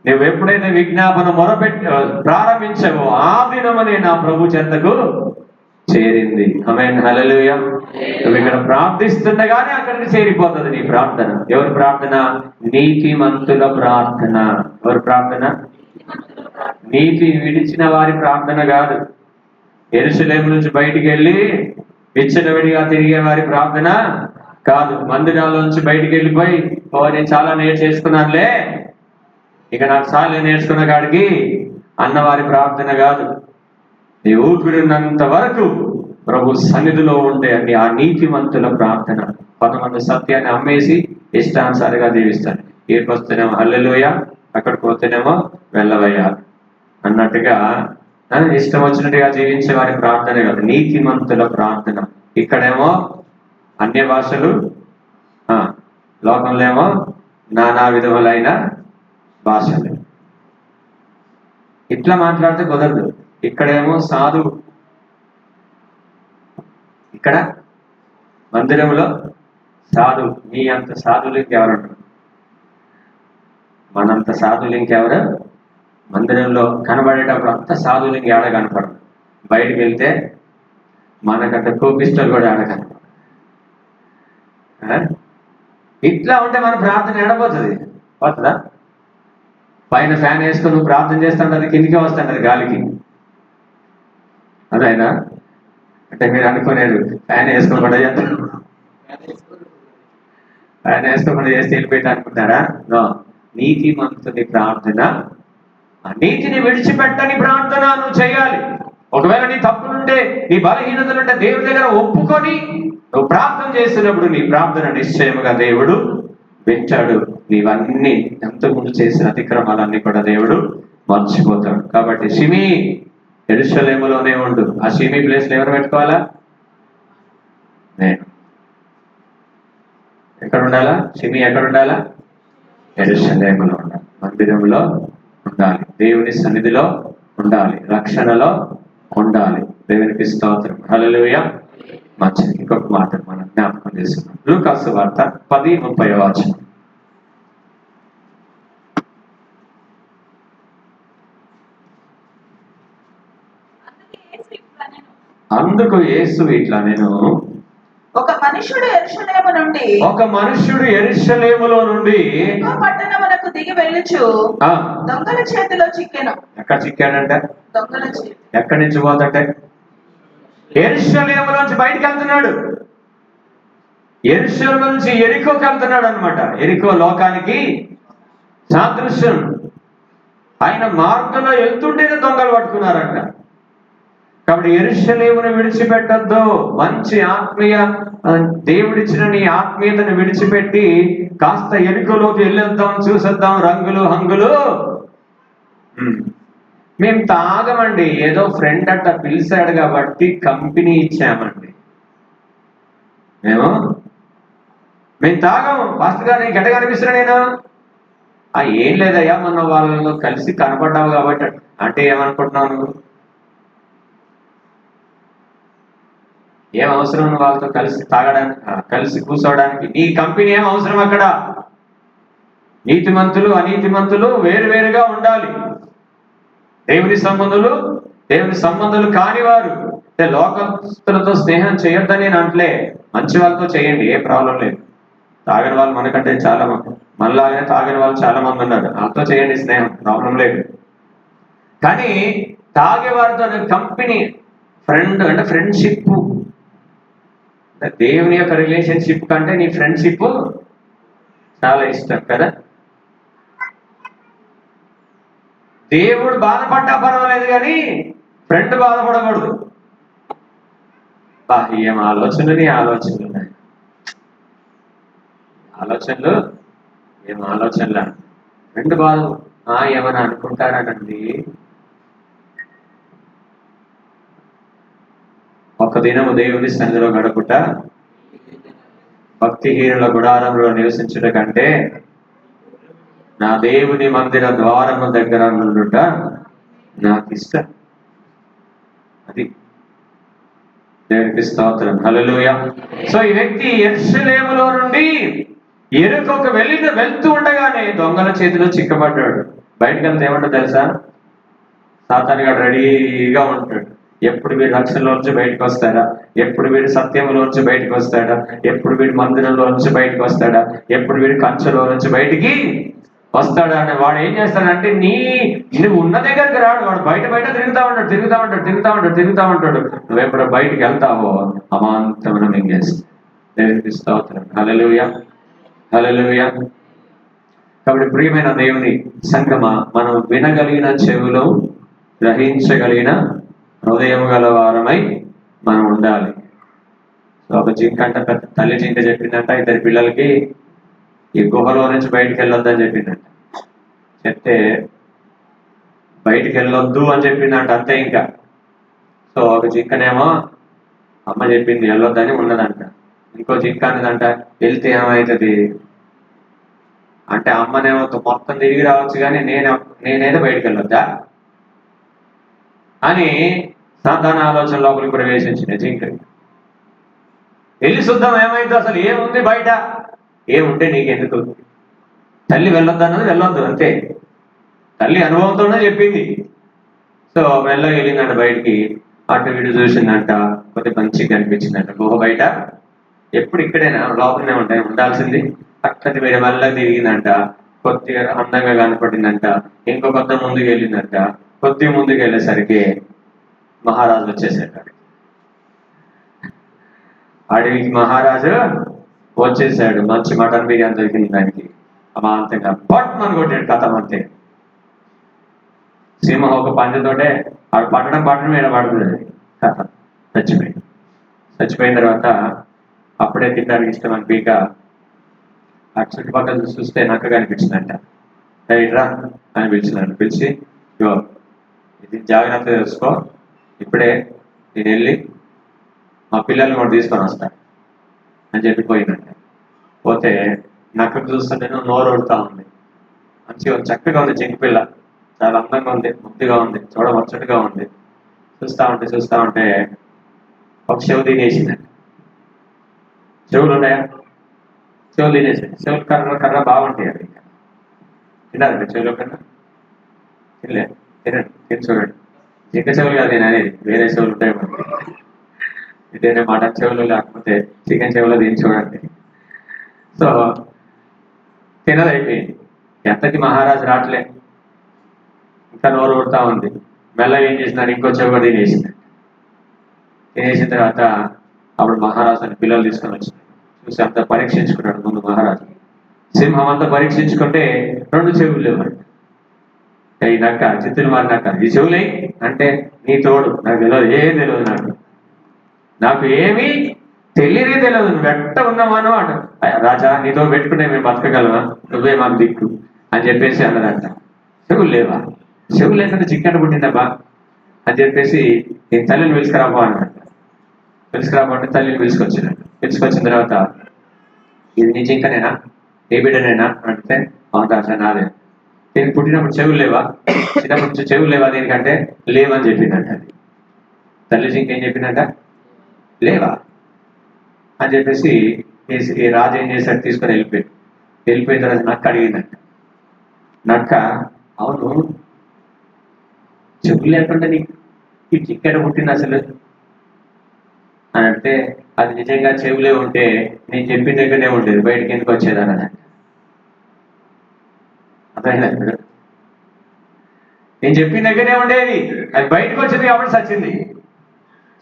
నువ్వు ఎప్పుడైతే విజ్ఞాపన ప్రారంభించావో ఆ దినమనే నా ప్రభు చెంతకు చేరింది. ఆమేన్, హల్లెలూయా. నువ్వు ఇక్కడ ప్రార్థిస్తుండగానే అక్కడికి చేరిపోతుంది నీ ప్రార్థన. ఎవరి ప్రార్థన? నీతిమంతుల ప్రార్థన. ఎవరి ప్రార్థన? నీతి విడిచిన వారి ప్రార్థన కాదు. యెరూషలేము నుంచి బయటికి వెళ్ళి విచ్చలవిడిగా తిరిగే వారి ప్రార్థన కాదు. మందిరాల నుంచి బయటికి వెళ్ళిపోయి, నేను చాలా నేర్చేసుకున్నానులే, ఇక నాకు చాలా నేర్చుకున్న కాడికి అన్నవారి ప్రార్థన కాదు. నీ ఊపిరినంత వరకు ప్రభు సన్నిధిలో ఉంటే అది ఆ నీతిమంతుల ప్రార్థన. కొంతమంది సత్యాన్ని అమ్మేసి ఇష్టానుసారిగా జీవిస్తాను. ఇక్కడికి వస్తేనేమో హల్లెలూయా, అక్కడికి పోతేనేమో వెళ్ళవయ్యా అన్నట్టుగా ఇష్టం వచ్చినట్టుగా జీవించే వారి ప్రార్థన కాదు, నీతిమంతుల ప్రార్థన. ఇక్కడేమో అన్య భాషలు, లోకంలో ఏమో నానా విధములైన భాషలు. ఇట్లా మాట్లాడితే కుదరదు. ఇక్కడేమో సాధు, ఇక్కడ మందిరంలో సాధు. నీ అంత సాధులు ఇంకెవరంటారు? మనంత సాధులు ఇంకెవరు? మందిరంలో కనబడేటప్పుడు అంత సాధువులు ఇంకేడ కనపడదు. బయటికి వెళ్తే మనకంత కోపిస్టల్ కూడా ఆడ కనపడదు. ఇట్లా ఉంటే మన ప్రార్థన ఎడపోతుంది. పోతుందా? పైన ఫ్యాన్ వేసుకొని నువ్వు ప్రార్థన చేస్తాంటే అది కిందికే వస్తాంటది గాలికి. అదైనా అంటే మీరు అనుకునేది ఫ్యాన్ వేసుకోకుండా చేస్తారు, ఫ్యాన్ వేసుకోకుండా చేస్తే వెళ్ళిపోయింది అనుకుంటారా? నో. నీతిమంతుని ప్రార్థన, నీతిని విడిచిపెట్టని ప్రార్థన నువ్వు చేయాలి. ఒకవేళ నీ తప్పులుంటే, నీ బలహీనతలుంటే దేవుడి దగ్గర ఒప్పుకొని నువ్వు ప్రార్థన చేసినప్పుడు నీ ప్రార్థన నిశ్చయముగా దేవుడు వింటాడు. నీవన్నీ ఎంతకుముందు చేసిన అతిక్రమాలన్నీ కూడా దేవుడు మర్చిపోతాడు. కాబట్టి షిమి యెరూషలేములోనే ఉండు. ఆ షిమి ప్లేస్లో ఎవరు పెట్టుకోవాలా? నేను. ఎక్కడ ఉండాలా? షిమి ఎక్కడ ఉండాలా? యెరూషలేములో ఉండాలి, మందిరంలో ఉండాలి, దేవుని సన్నిధిలో ఉండాలి, రక్షణలో ఉండాలి. దేవునికి స్తోత్రం, హల్లెలూయా. మంచిది. ఇంకొక మాట మనం జ్ఞాపకం చేసుకున్నాం. లూకాసు వార్త 10:30. అందుకు యేసు ఇట్లా నేను, ఒక మనుష్యుడు యెరూషలేములో నుండి పట్టణమునకు దిగి వెళ్ళుచు దొంగల చేతిలో చిక్కెను. ఎక్కడ చిక్కాడంట? దొంగల చేతి. ఎక్కడి నుంచి పోతుంటే? యెరూషలేములోంచి బయటికి వెళ్తున్నాడు. యెరూషలేము నుంచి ఎరికోకి వెళ్తున్నాడు అనమాట. ఎరికో లోకానికి సాదృశ్యం. ఆయన మార్గంలో వెళ్తుంటేనే దొంగలు పట్టుకున్నారంట. కాబట్టి యెరూషలేమును విడిచిపెట్టద్దు. మంచి ఆత్మీయ దేవుడిచ్చిన నీ ఆత్మీయతను విడిచిపెట్టి కాస్త ఎరుకలోకి వెళ్ళొద్దాం, చూసేద్దాం, రంగులు హంగులు. మేము తాగమండి, ఏదో ఫ్రెండ్ అట్ట పిలిచాడు కాబట్టి కంపెనీ ఇచ్చామండి. మేము తాగము. ఫాస్ట్ గారు గడ్డ కనిపిస్తున్నా నేను ఏం లేదయ్యా, మొన్న వాళ్ళలో కలిసి కనపడ్డావు కాబట్టి. అంటే ఏమనుకుంటున్నావు నువ్వు? ఏం అవసరం వాళ్ళతో కలిసి తాగడానికి, కలిసి కూర్చోవడానికి? నీ కంపెనీ ఏం అవసరం అక్కడ? నీతిమంతులు అనీతిమంతులు వేరువేరుగా ఉండాలి. దేవుని సంబంధులు కానివారు, లోకస్తులతో స్నేహం చేయొద్దని నేను అంటలే. మంచి వాళ్ళతో చేయండి, ఏ ప్రాబ్లం లేదు. తాగిన వాళ్ళు మనకంటే చాలా మంది, మనలాగానే తాగిన వాళ్ళు చాలా మంది ఉన్నారు. వాళ్ళతో చేయండి స్నేహం, ప్రాబ్లం లేదు. కానీ తాగేవారితో కంపెనీ, ఫ్రెండ్ అంటే ఫ్రెండ్షిప్, దేవుని యొక్క రిలేషన్షిప్ కంటే నీ ఫ్రెండ్షిప్ చాలా ఇష్టం కదా. దేవుడు బాధపడ్డా పర్వాలేదు కానీ ఫ్రెండ్ బాధపడకూడదు. ఏం ఆలోచనలు, నీ ఆలోచనలు ఏం ఆలోచనలా? ఫ్రెండ్ బాధ ఏమని అనుకుంటారానండి. ఒక దినము దేవుని సన్నిధిలో గడుపుట భక్తిహీనుల గుడారంలో నివసించుట కంటే నా దేవుని మందిర ద్వారము దగ్గర నుండుట నాకు ఇష్టం. అది దేవునికి స్తోత్రం, హల్లెలూయా. సో ఈ వ్యక్తి యెరూషలేములో నుండి ఎరుకోకు వెళ్తూ ఉండగానే దొంగల చేతిలో చిక్కబడ్డాడు. బయటకు వెళ్తే ఏమంటో తెలుసా? సాతాను గాడు రెడీగా ఉంటాడు. ఎప్పుడు వీడు రక్షణలోంచి బయటకు వస్తాడా, ఎప్పుడు వీడు సత్యంలోంచి బయటకు వస్తాడా, ఎప్పుడు వీడు మందిరంలో నుంచి బయటకు వస్తాడా, ఎప్పుడు వీడు కంచెలో నుంచి బయటికి వస్తాడా అని వాడు ఏం చేస్తాడంటే నువ్వు ఉన్న దగ్గరికి రాడు, వాడు బయట బయట తిరుగుతా ఉంటాడు. నువ్వెప్పుడు బయటికి వెళ్తావో అమాంతమైన మింగేస్తావు. దేవునికి స్తోత్రం. హల్లెలూయా, హల్లెలూయా. కాబట్టి ప్రియమైన దేవుని సంగమా, మనం వినగలిగిన చెవులు, గ్రహించగలిగిన హృదయం గల వారమై మనం ఉండాలి. ఒక జింక అంట, పెద్ద తల్లి జింక చెప్పిందంట ఇద్దరి పిల్లలకి ఈ గుహలో నుంచి బయటికి వెళ్ళొద్దని చెప్పిందంట. చెప్తే బయటికి వెళ్ళొద్దు అని చెప్పిందంట, అంతే ఇంకా. సో ఒక జింకనేమో అమ్మ చెప్పింది వెళ్ళొద్దని ఉన్నదంట. ఇంకో జింక అనేదంట వెళ్తే ఏమవుతుంది అంటే, అమ్మనేమో మొత్తం తిరిగి రావచ్చు కానీ నేనేదో బయటికి వెళ్ళొద్దా అని సాధారణ ఆలోచన లోపలికి ప్రవేశించింది జింక. వెళ్ళి చూద్దాం ఏమైందో, అసలు ఏముంది బయట, ఏముంటే నీకెందుకు, తల్లి వెళ్ళొద్దు అన్నది వెళ్ళొద్దు అంతే. తల్లి అనుభవంతోనే చెప్పింది. సో మెల్లగా వెళ్ళిందంట బయటికి. అటు వీడు చూసిందంట, కొద్ది మంచిగా కనిపించిందంట గుహ బయట. ఎప్పుడు ఇక్కడైనా లోపలనే ఉంటాయి ఉండాల్సింది. అక్కడి వేరే మెల్లగా తిరిగిందంట, కొద్దిగా అందంగా కనపడిందంట. ఇంకో కొత్త ముందుకు వెళ్ళిందంట. కొద్దిగా ముందుకు వెళ్ళేసరికి మహారాజు వచ్చేసాడు. అడవికి మహారాజు వచ్చేసాడు. మంచి మటన్ బిర్యానీ దొరికింది దానికి. అమాంతంగా పట్మని కొట్టాడు, కథం అంతే. సింహం ఒక పంచతోటే ఆడు పట్టడం మీద పడుతుంది. కథ చచ్చిపోయిన తర్వాత అప్పుడే తినడానికి ఇష్టం అనిపించక ఆ చుట్టుపక్కల చూస్తే నక్క కనిపించిందంట. రా అని పిలిచినాడు. పిలిచి ఇగో ఇది జాగ్రత్త తెలుసుకో, ఇప్పుడే నేను వెళ్ళి మా పిల్లల్ని కూడా తీసుకొని వస్తా అని చెప్పిపోయిందంట. పోతే నక్కకు చూస్తుంటే నోరు ఉడుతా ఉంది. మంచిగా చక్కగా ఉంది జింక పిల్ల, చాలా అందంగా ఉంది, ముద్దుగా ఉంది, చూడముచ్చటగా ఉంది. చూస్తా ఉంటే ఒక చెవు తినేసిందండి. చెవులు ఉన్నాయా? చెవులు తినేసింది. చెవులు కర్ర బాగుంటాయి. అది తిన్నారండి చెవులు కన్నా? తినండి, తిని చూడండి. జింక చెవులు కాదు నేను అనేది, వేరే చెవులు ఉంటాయి మనకి. ఇదేనే మటన్ చెవులు లేకపోతే చికెన్ చెవులు తిని చూడండి. సో తినదైపోయింది. ఎంతకి మహారాజు రావట్లే, ఇంకా నోరు ఊడుతా ఉంది. మెల్లగా ఏం చేసినాడు, ఇంకో చెవు తినేసింది. తినేసిన తర్వాత అప్పుడు మహారాజు అని పిల్లలు తీసుకొని వచ్చినాడు. చూసి అంతా పరీక్షించుకున్నాడు ముందు మహారాజు. సింహం అంతా పరీక్షించుకుంటే 2 చెవులు లేవండి. ఈ నక్క చిత్తులు మారి నక్క, ఈ చెవులే అంటే నీ తోడు నాకు తెలియదు, ఏం తెలియదు, నాకు ఏమీ తెలియదే తెలియదు, నువ్వు ఎట్ట ఉన్నావాను అటు రాజా, నీతో పెట్టుకుంటే మేము బతకగలవా, నువ్వే మాకు దిక్కు అని చెప్పేసి అన్నదంట. చెవులు లేవా? చెవులు లేకుండా జింకట పుట్టిందబ్బా అని చెప్పేసి నేను తల్లిని పిలుచుకురాబో అన్నమాట. పిలుచుకురాబోంటే తల్లిని పిలుచుకొచ్చిన తర్వాత ఇది నీ జింకనేనా, నీ బిడ్డనేనా అంటే అవును రాజా నాదే. దీనికి పుట్టినప్పుడు చెవులు లేవా, చిన్నప్పటి నుంచి చెవులు లేవా దీనికంటే లేవని చెప్పిందంట. అది తల్లి జింక ఏం చెప్పిందంట, లేవా అని చెప్పేసి ఈ రాజు ఏం చేశాడు, తీసుకొని వెళ్ళిపోయిన తర్వాత నక్క అడిగిందంట. నక్క అవును చెవులు లేకుండా నీకు ఈ జింకెట పుట్టింది అసలు అని అంటే, అది నిజంగా చెవులే ఉంటే నేను చెప్పిన దగ్గరనే ఉండేది, బయటికి ఎందుకు వచ్చేదాన్ని. అర్థమైందా? నేను చెప్పిన దగ్గరనే ఉండేది, అది బయటకు వచ్చింది కాబట్టి సచ్చింది.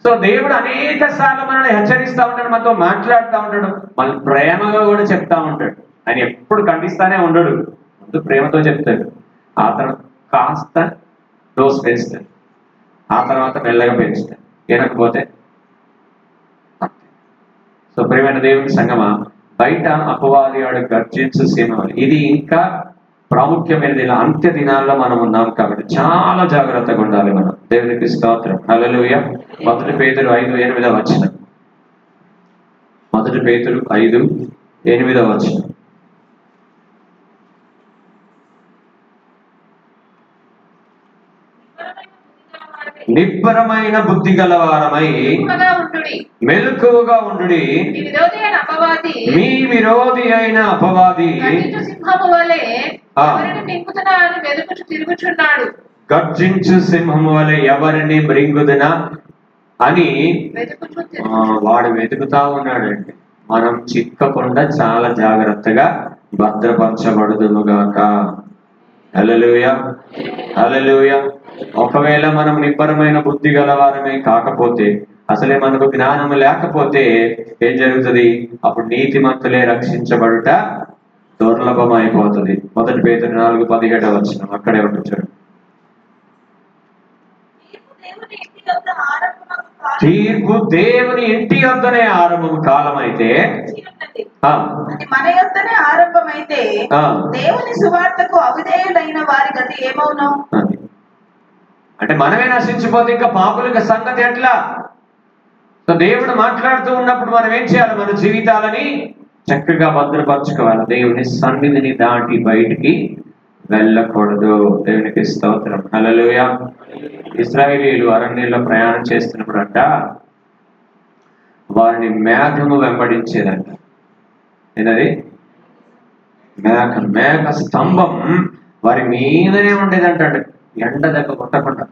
సో దేవుడు అనేక సార్లు మనల్ని హెచ్చరిస్తూ ఉంటాడు, మనతో మాట్లాడుతూ ఉంటాడు, మళ్ళీ ప్రేమగా కూడా చెప్తా ఉంటాడు. ఆయన ఎప్పుడు ఖండిస్తానే ఉండడు, ముందు ప్రేమతో చెప్తాడు, ఆ తర్వాత కాస్త డోస్ పెంచుతాడు, ఆ తర్వాత మెల్లగా పెంచుతాడు. వినకపోతే సో ప్రియమైన దేవుని సంగమా, బయట అపవాది వాడు గర్జించు సింహం. ఇది ఇంకా ప్రాముఖ్యమైనది. ఇలా అంత్య దినాల్లో మనం ఉన్నాం కాబట్టి చాలా జాగ్రత్తగా ఉండాలి మనం. దేవునికి స్తోత్రం. హల్లెలూయా. 1 పేతురు 5:8 వచనం. 1 పేతురు 5:8 వచనం. నిబ్బరమైన బుద్ధి గలవారమై మెలకువగా ఉండుడి. మీ విరోధి అయిన అపవాది గర్జించు సింహము వలె ఎవరిని మృంగుదున అని వెతుకుచూ వాడు వెతుకుతా ఉన్నాడండి. మనం చిక్కకుండా చాలా జాగ్రత్తగా భద్రపరచబడుదుముగాక. హల్లెలూయా, హల్లెలూయా. ఒకవేళ మనం నిబ్బరమైన బుద్ధి గలవారమే కాకపోతే, అసలే మనకు జ్ఞానం లేకపోతే ఏం జరుగుతుంది? అప్పుడు నీతిమంతులే రక్షించబడుట దుర్లభం అయిపోతుంది. 1 పేతురు 4:17 అక్కడే ఉంటుంది. తీర్పు దేవుని ఇంటి యొద్దనే ఆరంభం కాలం అయితే మన యొద్దనే ఆరంభమైతే దేవుని సువార్తకు అవిధేయులైన వారి గతి ఏమవును? అంటే మనమే నశించిపోతే ఇంకా పాపుల సంగతి ఎట్లా? సో దేవుడు మాట్లాడుతూ ఉన్నప్పుడు మనం ఏం చేయాలి? మన జీవితాలని చక్కగా భద్రపరచుకోవాలి. దేవుని సన్నిధిని దాటి బయటికి వెళ్ళకూడదు. దేవునికి స్తోత్రం. హల్లెలూయా. ఇశ్రాయేలీయులు అరణ్యంలో ప్రయాణం చేస్తున్నప్పుడు అంట వారిని మేఘము వెంబడించేదంట. ఏంటది? మేఘ స్తంభం వారి మీదనే ఉండేదంట. ఎండ దెబ్బ కొట్టకుండా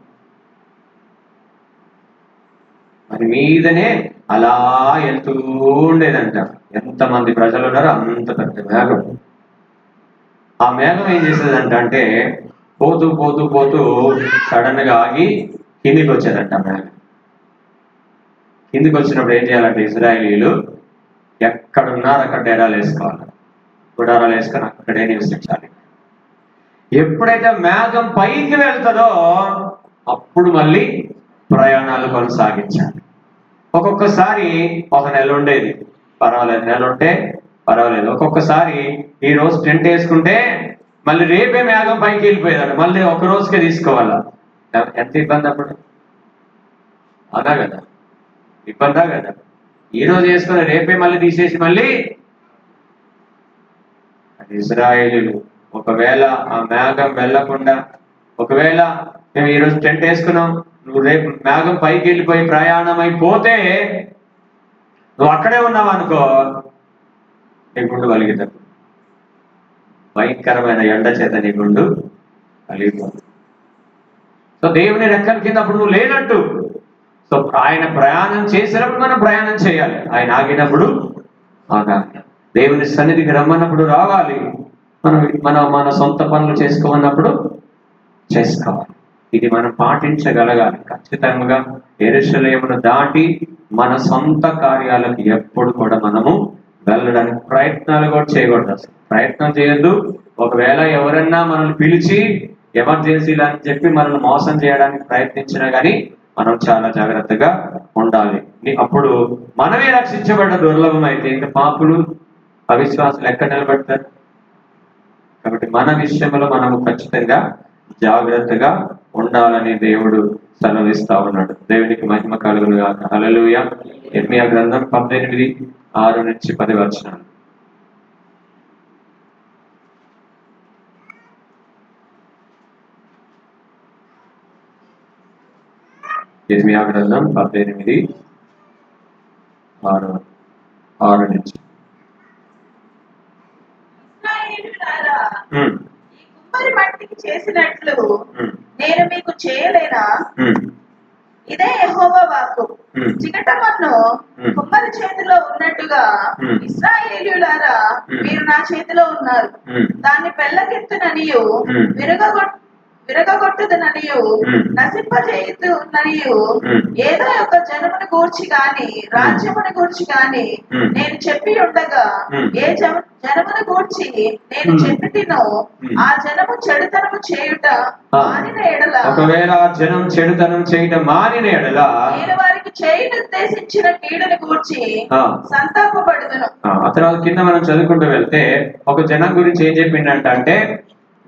వారి మీదనే అలా వెళ్తూ ఉండేదంట. ఎంతమంది ప్రజలు ఉన్నారో అంత పెద్ద మేఘం. ఆ మేఘం ఏం చేసేదంట అంటే పోతూ పోతూ పోతూ సడన్ గా ఆగి కిందికి వచ్చేదంట. మేఘం కిందికి వచ్చినప్పుడు ఏం చేయాలంటే ఇశ్రాయేలీయులు ఎక్కడున్నారు అక్కడ డేరాలు వేసుకోవాలి. గుడారాలు వేసుకొని అక్కడే నివసించాలి. ఎప్పుడైతే మేఘం పైకి వెళ్తుందో అప్పుడు మళ్ళీ ప్రయాణాలు కొనసాగించాలి. ఒక్కొక్కసారి 1 నెల ఉండేది, పర్వాలేదు. నెల ఉంటే పర్వాలేదు. ఒక్కొక్కసారి ఈ రోజు టెంట్ వేసుకుంటే మళ్ళీ రేపే మేఘం పైకి వెళ్ళిపోయేదాడు. మళ్ళీ ఒక రోజుకే తీసుకోవాలా. ఎంత ఇబ్బంది అప్పుడు? అదా కదా, ఇబ్బందా కదా. ఈ రోజు వేసుకుని రేపే మళ్ళీ తీసేసి మళ్ళీ ఇశ్రాయేలీయులు ఒకవేళ ఆ మేఘం వెళ్ళకుండా, ఒకవేళ మేము ఈరోజు టెంట్ వేసుకున్నాం, నువ్వు రేపు మేఘం పైకి వెళ్ళిపోయి ప్రయాణం అయిపోతే నువ్వు అక్కడే ఉన్నావు అనుకో, నీ గుండు వలిగితే భయంకరమైన ఎండ చేత నీ గుండు వలిగిపోతుంది. సో దేవుని రెక్కల కింద అప్పుడు నువ్వు లేనట్టు. సో ఆయన ప్రయాణం చేసినప్పుడు మనం ప్రయాణం చేయాలి. ఆయన ఆగినప్పుడు ఆగాలి. దేవుని సన్నిధికి రమ్మన్నప్పుడు రావాలి. మన సొంత పనులు చేసుకోమన్నప్పుడు చేసుకోవాలి. ఇది మనం పాటించగలగాలి. ఖచ్చితంగా యెరూషలేమును దాటి మన సొంత కార్యాలకు ఎప్పుడు కూడా మనము వెళ్ళడానికి ప్రయత్నాలు కూడా చేయకూడదు. అసలు ప్రయత్నం చేయొద్దు. ఒకవేళ ఎవరన్నా మనల్ని పిలిచి ఎమర్జెన్సీలు అని చెప్పి మనల్ని మోసం చేయడానికి ప్రయత్నించినా కానీ మనం చాలా జాగ్రత్తగా ఉండాలి. అప్పుడు మనమే రక్షించబడ్డ దుర్లభం అయితే ఇంకా పాపులు అవిశ్వాసులు ఎక్కడ నిలబడతారు? కాబట్టి మన విషయంలో మనము ఖచ్చితంగా జాగ్రత్తగా ఉండాలని దేవుడు సెలవిస్తా ఉన్నాడు. దేవునికి మహిమ కలుగును గాక. హల్లెలూయా. ఇర్మీయా గ్రంథం 18:6-10 ఇర్మీయా గ్రంథం 18:6 కుమ్మరి మట్టికి చేసినట్లు నేను మీకు చేయలేనా? ఇదే యెహోవా వాక్కు. చికటమన్ను కుమ్మరి చేతిలో ఉన్నట్టుగా ఇశ్రాయేలీయులారా మీరు నా చేతిలో ఉన్నారు. దాన్ని పెళ్ళగెత్తుననియు విరగొట్టుదననియు నశింపజేయుదుననియు ఏదో ఒక జనమును గూర్చి గాని రాజ్యమును గూర్చి గాని నేను చెప్పి ఉండగా ఏ జనమును గూర్చి నేను చెప్పినో ఆ జనము చెడుతనము చేయుట మానిన ఎడల, ఒకవేళ ఆ జనం చెడుతనం చేయటం మానిన ఎడల నేను వారికి చేయనుద్దేశించిన కీడుని గూర్చి సంతాపపడుదును. ఆ తర్వాత కింద మనం చదువుకుంటూ వెళ్తే ఒక జనం గురించి ఏం చెప్పిండంటే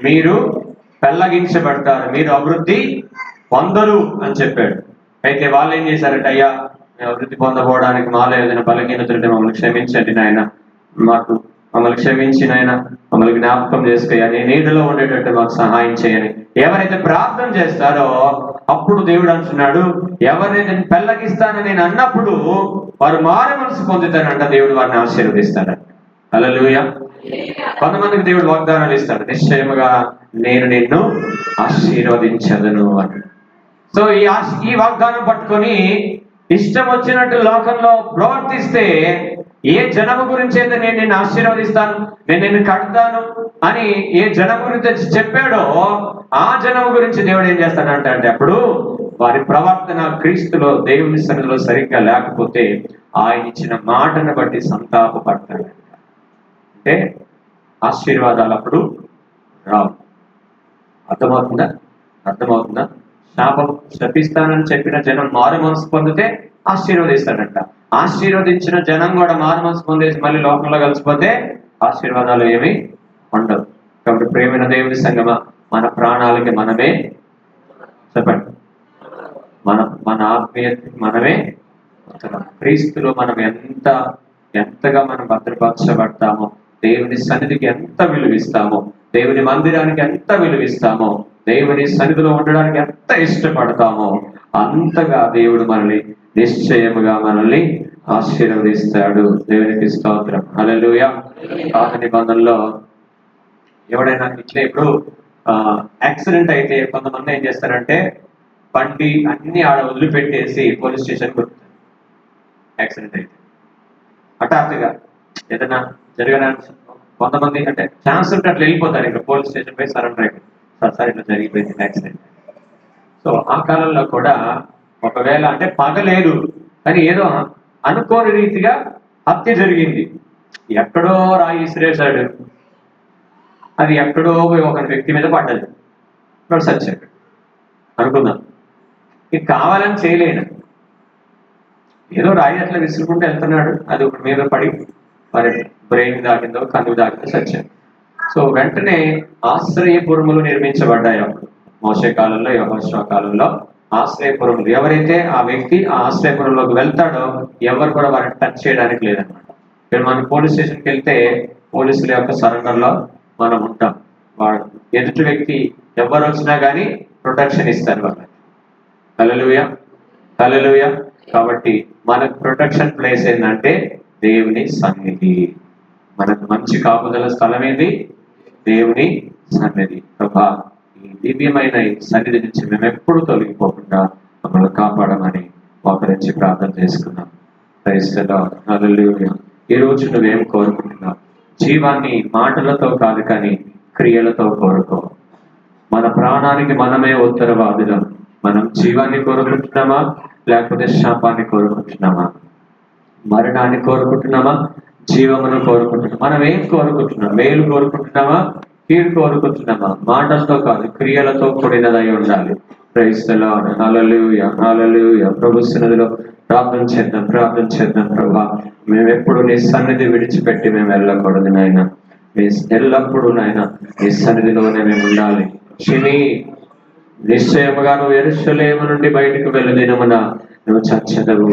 మీరు పెళ్ళగించబడతారు, మీరు అభివృద్ధి పొందరు అని చెప్పాడు. అయితే వాళ్ళు ఏం చేశారట, అయ్యా మేము అభివృద్ధి పొందబోవడానికి మాలో ఏదైనా బలహీనతలుంటే మమ్మల్ని క్షమించండి నాయన, మమ్మల్ని క్షమించి నాయన, మమ్మల్ని జ్ఞాపకం చేసుకో, నీ నీడలో ఉండేటట్టు మాకు సహాయం చేయని ఎవరైతే ప్రార్థన చేస్తారో అప్పుడు దేవుడు అంటున్నాడు, ఎవరైతే పెళ్ళగిస్తానని నేను అన్నప్పుడు వారు మారు మనసు పొందుతారంట. దేవుడు వారిని ఆశీర్వదిస్తాడంట. హల్లెలూయా. కొంతమందికి దేవుడు వాగ్దానాలు ఇస్తాడు, నిశ్చయముగా నేను నిన్ను ఆశీర్వదించదును అని. సో ఈ వాగ్దానం పట్టుకొని ఇష్టం వచ్చినట్టు లోకంలో ప్రవర్తిస్తే ఏ జనము గురించి అయితే నేను నిన్ను ఆశీర్వదిస్తాను, నేను నిన్ను కడతాను అని ఏ జనం గురించి చెప్పాడో ఆ జనము గురించి దేవుడు ఏం చేస్తాడంటే అప్పుడు వారి ప్రవర్తన క్రీస్తులో దేవుని సన్నిధిలో సరిగ్గా లేకపోతే ఆయన ఇచ్చిన మాటను బట్టి సంతాపపడతాడు. అంటే ఆశీర్వాదాలు అప్పుడు రావు. అర్థమవుతుందా? శాపం శపిస్తానని చెప్పిన జనం మారు మనసు పొందితే ఆశీర్వదిస్తాడంట. ఆశీర్వదించిన జనం కూడా మారు మనసు పొందేసి మళ్ళీ లోకంలో కలిసిపోతే ఆశీర్వాదాలు ఏమి ఉండవు. కాబట్టి ప్రేమైన దేవుని సంగమా, మన ప్రాణాలకి మనమే చెప్పండి, మన ఆత్మీయతకి మనమే క్రీస్తులో మనం ఎంతగా మనం భద్రపరచబడతామో, దేవుని సన్నిధికి ఎంత విలువిస్తామో, దేవుని మందిరానికి ఎంత విలువిస్తామో, దేవుని సన్నిధిలో ఉండడానికి ఎంత ఇష్టపడతామో అంతగా దేవుడు మనల్ని నిశ్చయముగా మనల్ని ఆశీర్వదిస్తాడు. దేవునికి స్తోత్రం. హల్లెలూయా. పాత నిబంధనలో ఎవడైనా ఇట్లా ఇప్పుడు యాక్సిడెంట్ అయితే కొంతమంది ఏం చేస్తారంటే బండి అన్ని ఆడ వదిలిపెట్టేసి పోలీస్ స్టేషన్ కొడుతారు. యాక్సిడెంట్ అయితే హఠాత్తుగా ఏదైనా జరగడానికి కొంతమంది అంటే ఛాన్స్ ఉంటే అట్లా వెళ్ళిపోతారు, ఇంకా పోలీస్ స్టేషన్ పోయి సరెండర్ అయిపోయి సార్ ఇట్లా జరిగిపోయింది యాక్సిడెంట్. సో ఆ కాలంలో కూడా ఒకవేళ అంటే పగలేదు కానీ ఏదో అనుకోని రీతిగా హత్య జరిగింది, ఎక్కడో రాయి విసిరేశాడు, అది ఎక్కడో ఒక వ్యక్తి మీద పడ్డది, ఇప్పుడు సచ్చాడు అనుకుందాం. ఇది కావాలని చేయలేను, ఏదో రాయి అట్లా విసురుకుంటూ వెళ్తున్నాడు, అది ఒకటి మీద పడి మరి బ్రెయిన్ దాటిందో కన్ను దాటిందో సచ్చాడు. సో వెంటనే ఆశ్రయపురములు నిర్మించబడ్డాయి. అప్పుడు మోషే కాలంలో, యెహోషువ కాలంలో ఆశ్రయపురములు. ఎవరైతే ఆ వ్యక్తి ఆ ఆశ్రయపురంలోకి వెళ్తాడో ఎవరు కూడా వారిని టచ్ చేయడానికి లేదనమాట. ఇప్పుడు మనం పోలీస్ స్టేషన్కి వెళ్తే పోలీసుల యొక్క సరెండర్లో మనం ఉంటాం. వాడు ఎదుటి వ్యక్తి ఎవరు వచ్చినా కానీ ప్రొటెక్షన్ ఇస్తారు వాళ్ళకి. హల్లెలూయా, హల్లెలూయా. కాబట్టి మనకు ప్రొటెక్షన్ ప్లేస్ ఏంటంటే దేవుని సన్నిధి. మనకు మంచి కాపుదల స్థలం ఏంది? దేవుని సన్నిధి. ప్రభా, ఈ దివ్యమైన ఈ సన్నిధి నుంచి మేము ఎప్పుడు తొలగిపోకుండా మమ్మల్ని కాపాడమని మోకరించి ప్రార్థన చేసుకున్నాం. Praise the lord. హల్లెలూయా. ఈ రోజు నువ్వేం కోరుకుంటున్నావు? జీవాన్ని మాటలతో కాదు కానీ క్రియలతో కోరుకో. మన ప్రాణానికి మనమే ఉత్తరవాదులం. మనం జీవాన్ని కోరుకుంటున్నామా లేకపోతే శాపాన్ని కోరుకుంటున్నామా? మరణాన్ని కోరుకుంటున్నామా జీవమును కోరుకుంటున్నామా? మనం ఏం కోరుకుంటున్నాం? మేలు కోరుకుంటున్నామా కీడు కోరుకుంటున్నామా? మాటలతో కాదు క్రియలతో కూడినదై ఉండాలి. Praise the lord. Hallelujah, hallelujah. ప్రభు సన్నిధిలో ప్రార్థన చేద్దాం ప్రభా, మేము ఎప్పుడు నీ సన్నిధి విడిచిపెట్టి మేము వెళ్ళకూడదు నాయన. ఎల్లప్పుడూ నాయన నీ సన్నిధిలోనే మేము ఉండాలి. క్షమి, నిశ్చయముగా నువ్వు యెరూషలేము నుండి బయటకు వెళ్ళే దినమున నువ్వు చచ్చెదవు.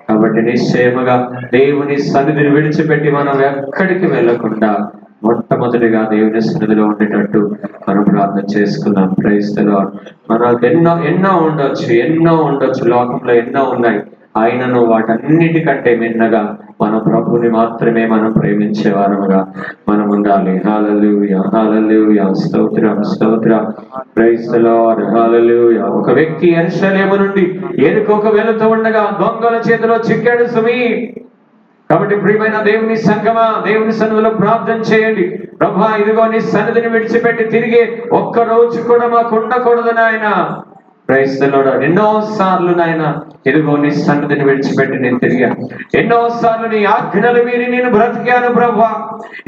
కాబట్టి నిశ్చయముగా దేవుని సన్నిధిని విడిచిపెట్టి మనం ఎక్కడికి వెళ్ళకుండా మొట్టమొదటిగా దేవుని సన్నిధిలో ఉండేటట్టు మనం ప్రార్థన చేసుకున్నాం. Praise the lord. మనకు ఎన్నో ఉండొచ్చు, లోకంలో ఎన్నో ఉన్నాయి. ఆయనను వాటన్నిటికంటే మిన్నగా మన ప్రభుని మాత్రమే మనం ప్రేమించే వారముగా మనం ఉండాలి. హల్లెలూయా, హల్లెలూయా. స్తోత్రం, స్తోత్రం. Praise the lord. హల్లెలూయా. ఒక వ్యక్తి యెరూషలేము నుండి ఎరుకోక వెళుతూ ఉండగా దొంగల చేతిలో చిక్కాడు సుమి. కాబట్టి ప్రియమైన దేవుని సంగమా, దేవుని సన్నిధిలో ప్రార్థన చేయండి. ప్రభా, ఇదిగో నీ సన్నిధిని విడిచిపెట్టి తిరిగి ఒక్క రోజు కూడా మాకు ఉండకూడదు నాయన. Praise the lord. ఎన్నోసార్లు నాయన ఇదిగో నీ సన్నిధిని విడిచిపెట్టి నేను తిరిగాను. ఎన్నోసార్లు నీ ఆజ్ఞలు మీరి నేను బ్రతికాను ప్రభా.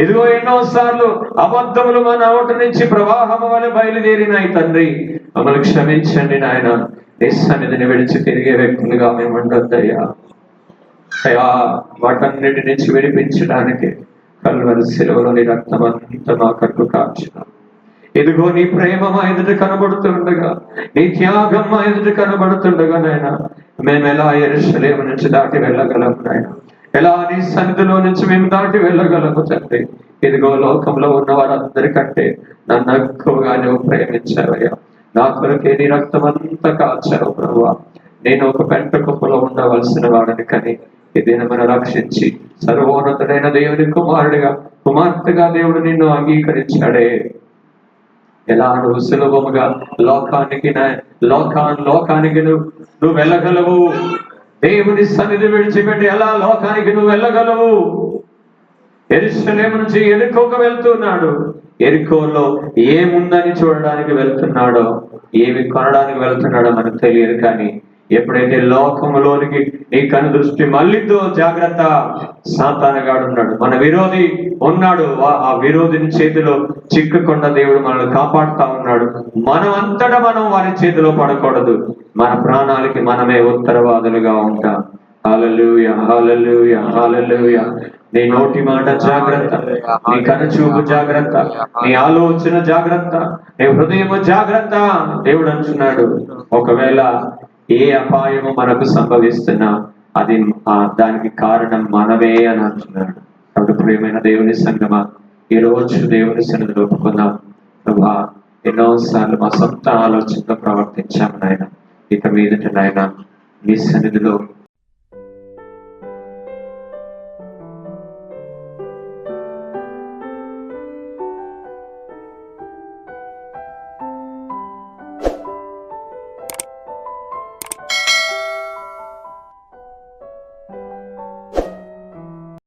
ఇదిగో ఎన్నోసార్లు అబద్ధములు మా నోటి నుంచి ప్రవాహము వలె బయలుదేరినాయి తండ్రి. మమ్మల్ని క్షమించండి నాయన. నీ సన్నిధిని విడిచి తిరిగే వ్యక్తులుగా మేము ఉండొద్దయ్యా. అయ్యా, వాటన్నిటి నుంచి విడిపించడానికి కల్వరి శిలువలోని రక్తం అంతా మా కడుపు కాచిన. ఇదిగో నీ ప్రేమ మా ఎదుట కనబడుతుండగా, నీ త్యాగం మా ఎదుట కనబడుతుండగా నాయన మేము ఎలా యెరూషలేము నుంచి దాటి వెళ్ళగలము నాయన? ఎలా నీ సన్నిధిలో నుంచి మేము దాటి వెళ్ళగలము తండ్రి? ఇదిగో లోకంలో ఉన్న వారందరికంటే నన్ను ఎక్కువగా నువ్వు ప్రేమించావయ్యా. నా కొరకే నీ రక్తం అంతా కాల్చావు ప్రభువా. నేను ఒక పెంట కుప్పలో ఉండవలసిన వాడిని కానీ ఈ దినమున రక్షించి సర్వోన్నతుడైన దేవుని కుమార్తెగా దేవుడు నిన్ను అంగీకరించాడే. ఎలా నువ్వు సులభముగా లోకానికి నువ్వు వెళ్ళగలవు? దేవుని సన్నిధి విడిచిపెట్టి ఎలా లోకానికి నువ్వు వెళ్ళగలవు? యెరూషలేము నుంచి ఎరికోకు వెళ్తున్నాడు. ఎరికోలో ఏముందని చూడడానికి వెళ్తున్నాడో, ఏమి కొనడానికి వెళ్తున్నాడో మనకు తెలియదు. కానీ ఎప్పుడైతే లోకములోనికి నీ కను దృష్టి మళ్ళిందో జాగ్రత్త, సాతానుగాడు ఉన్నాడు, మన విరోధి ఉన్నాడు. ఆ విరోధిని చేతిలో చిక్కకుండా దేవుడు మనల్ని కాపాడుతా ఉన్నాడు. మనం అంతటా మనం వారి చేతిలో పడకూడదు. మన ప్రాణాలకి మనమే ఉత్తరవాదులుగా ఉంటాం. హల్లెలూయా, హల్లెలూయా, హల్లెలూయా. నీ నోటి మాట జాగ్రత్త, నీ కనుచూపు జాగ్రత్త, నీ ఆలోచన జాగ్రత్త, నీ హృదయము జాగ్రత్త. దేవుడు అంటున్నాడు, ఒకవేళ ఏ అపాయము మనకు సంభవిస్తున్నా అది దానికి కారణం మనమే అని అంటున్నాడు. కాబట్టి ప్రియమైన దేవుని సంగమా, ఈ రోజు దేవుని సన్నిధిలో ఒప్పుకుందాం. ప్రభా, ఎన్నోసార్లు మా సొంత ఆలోచనతో ప్రవర్తించాము నాయన. ఇక మీదట నాయన నీ సన్నిధిలో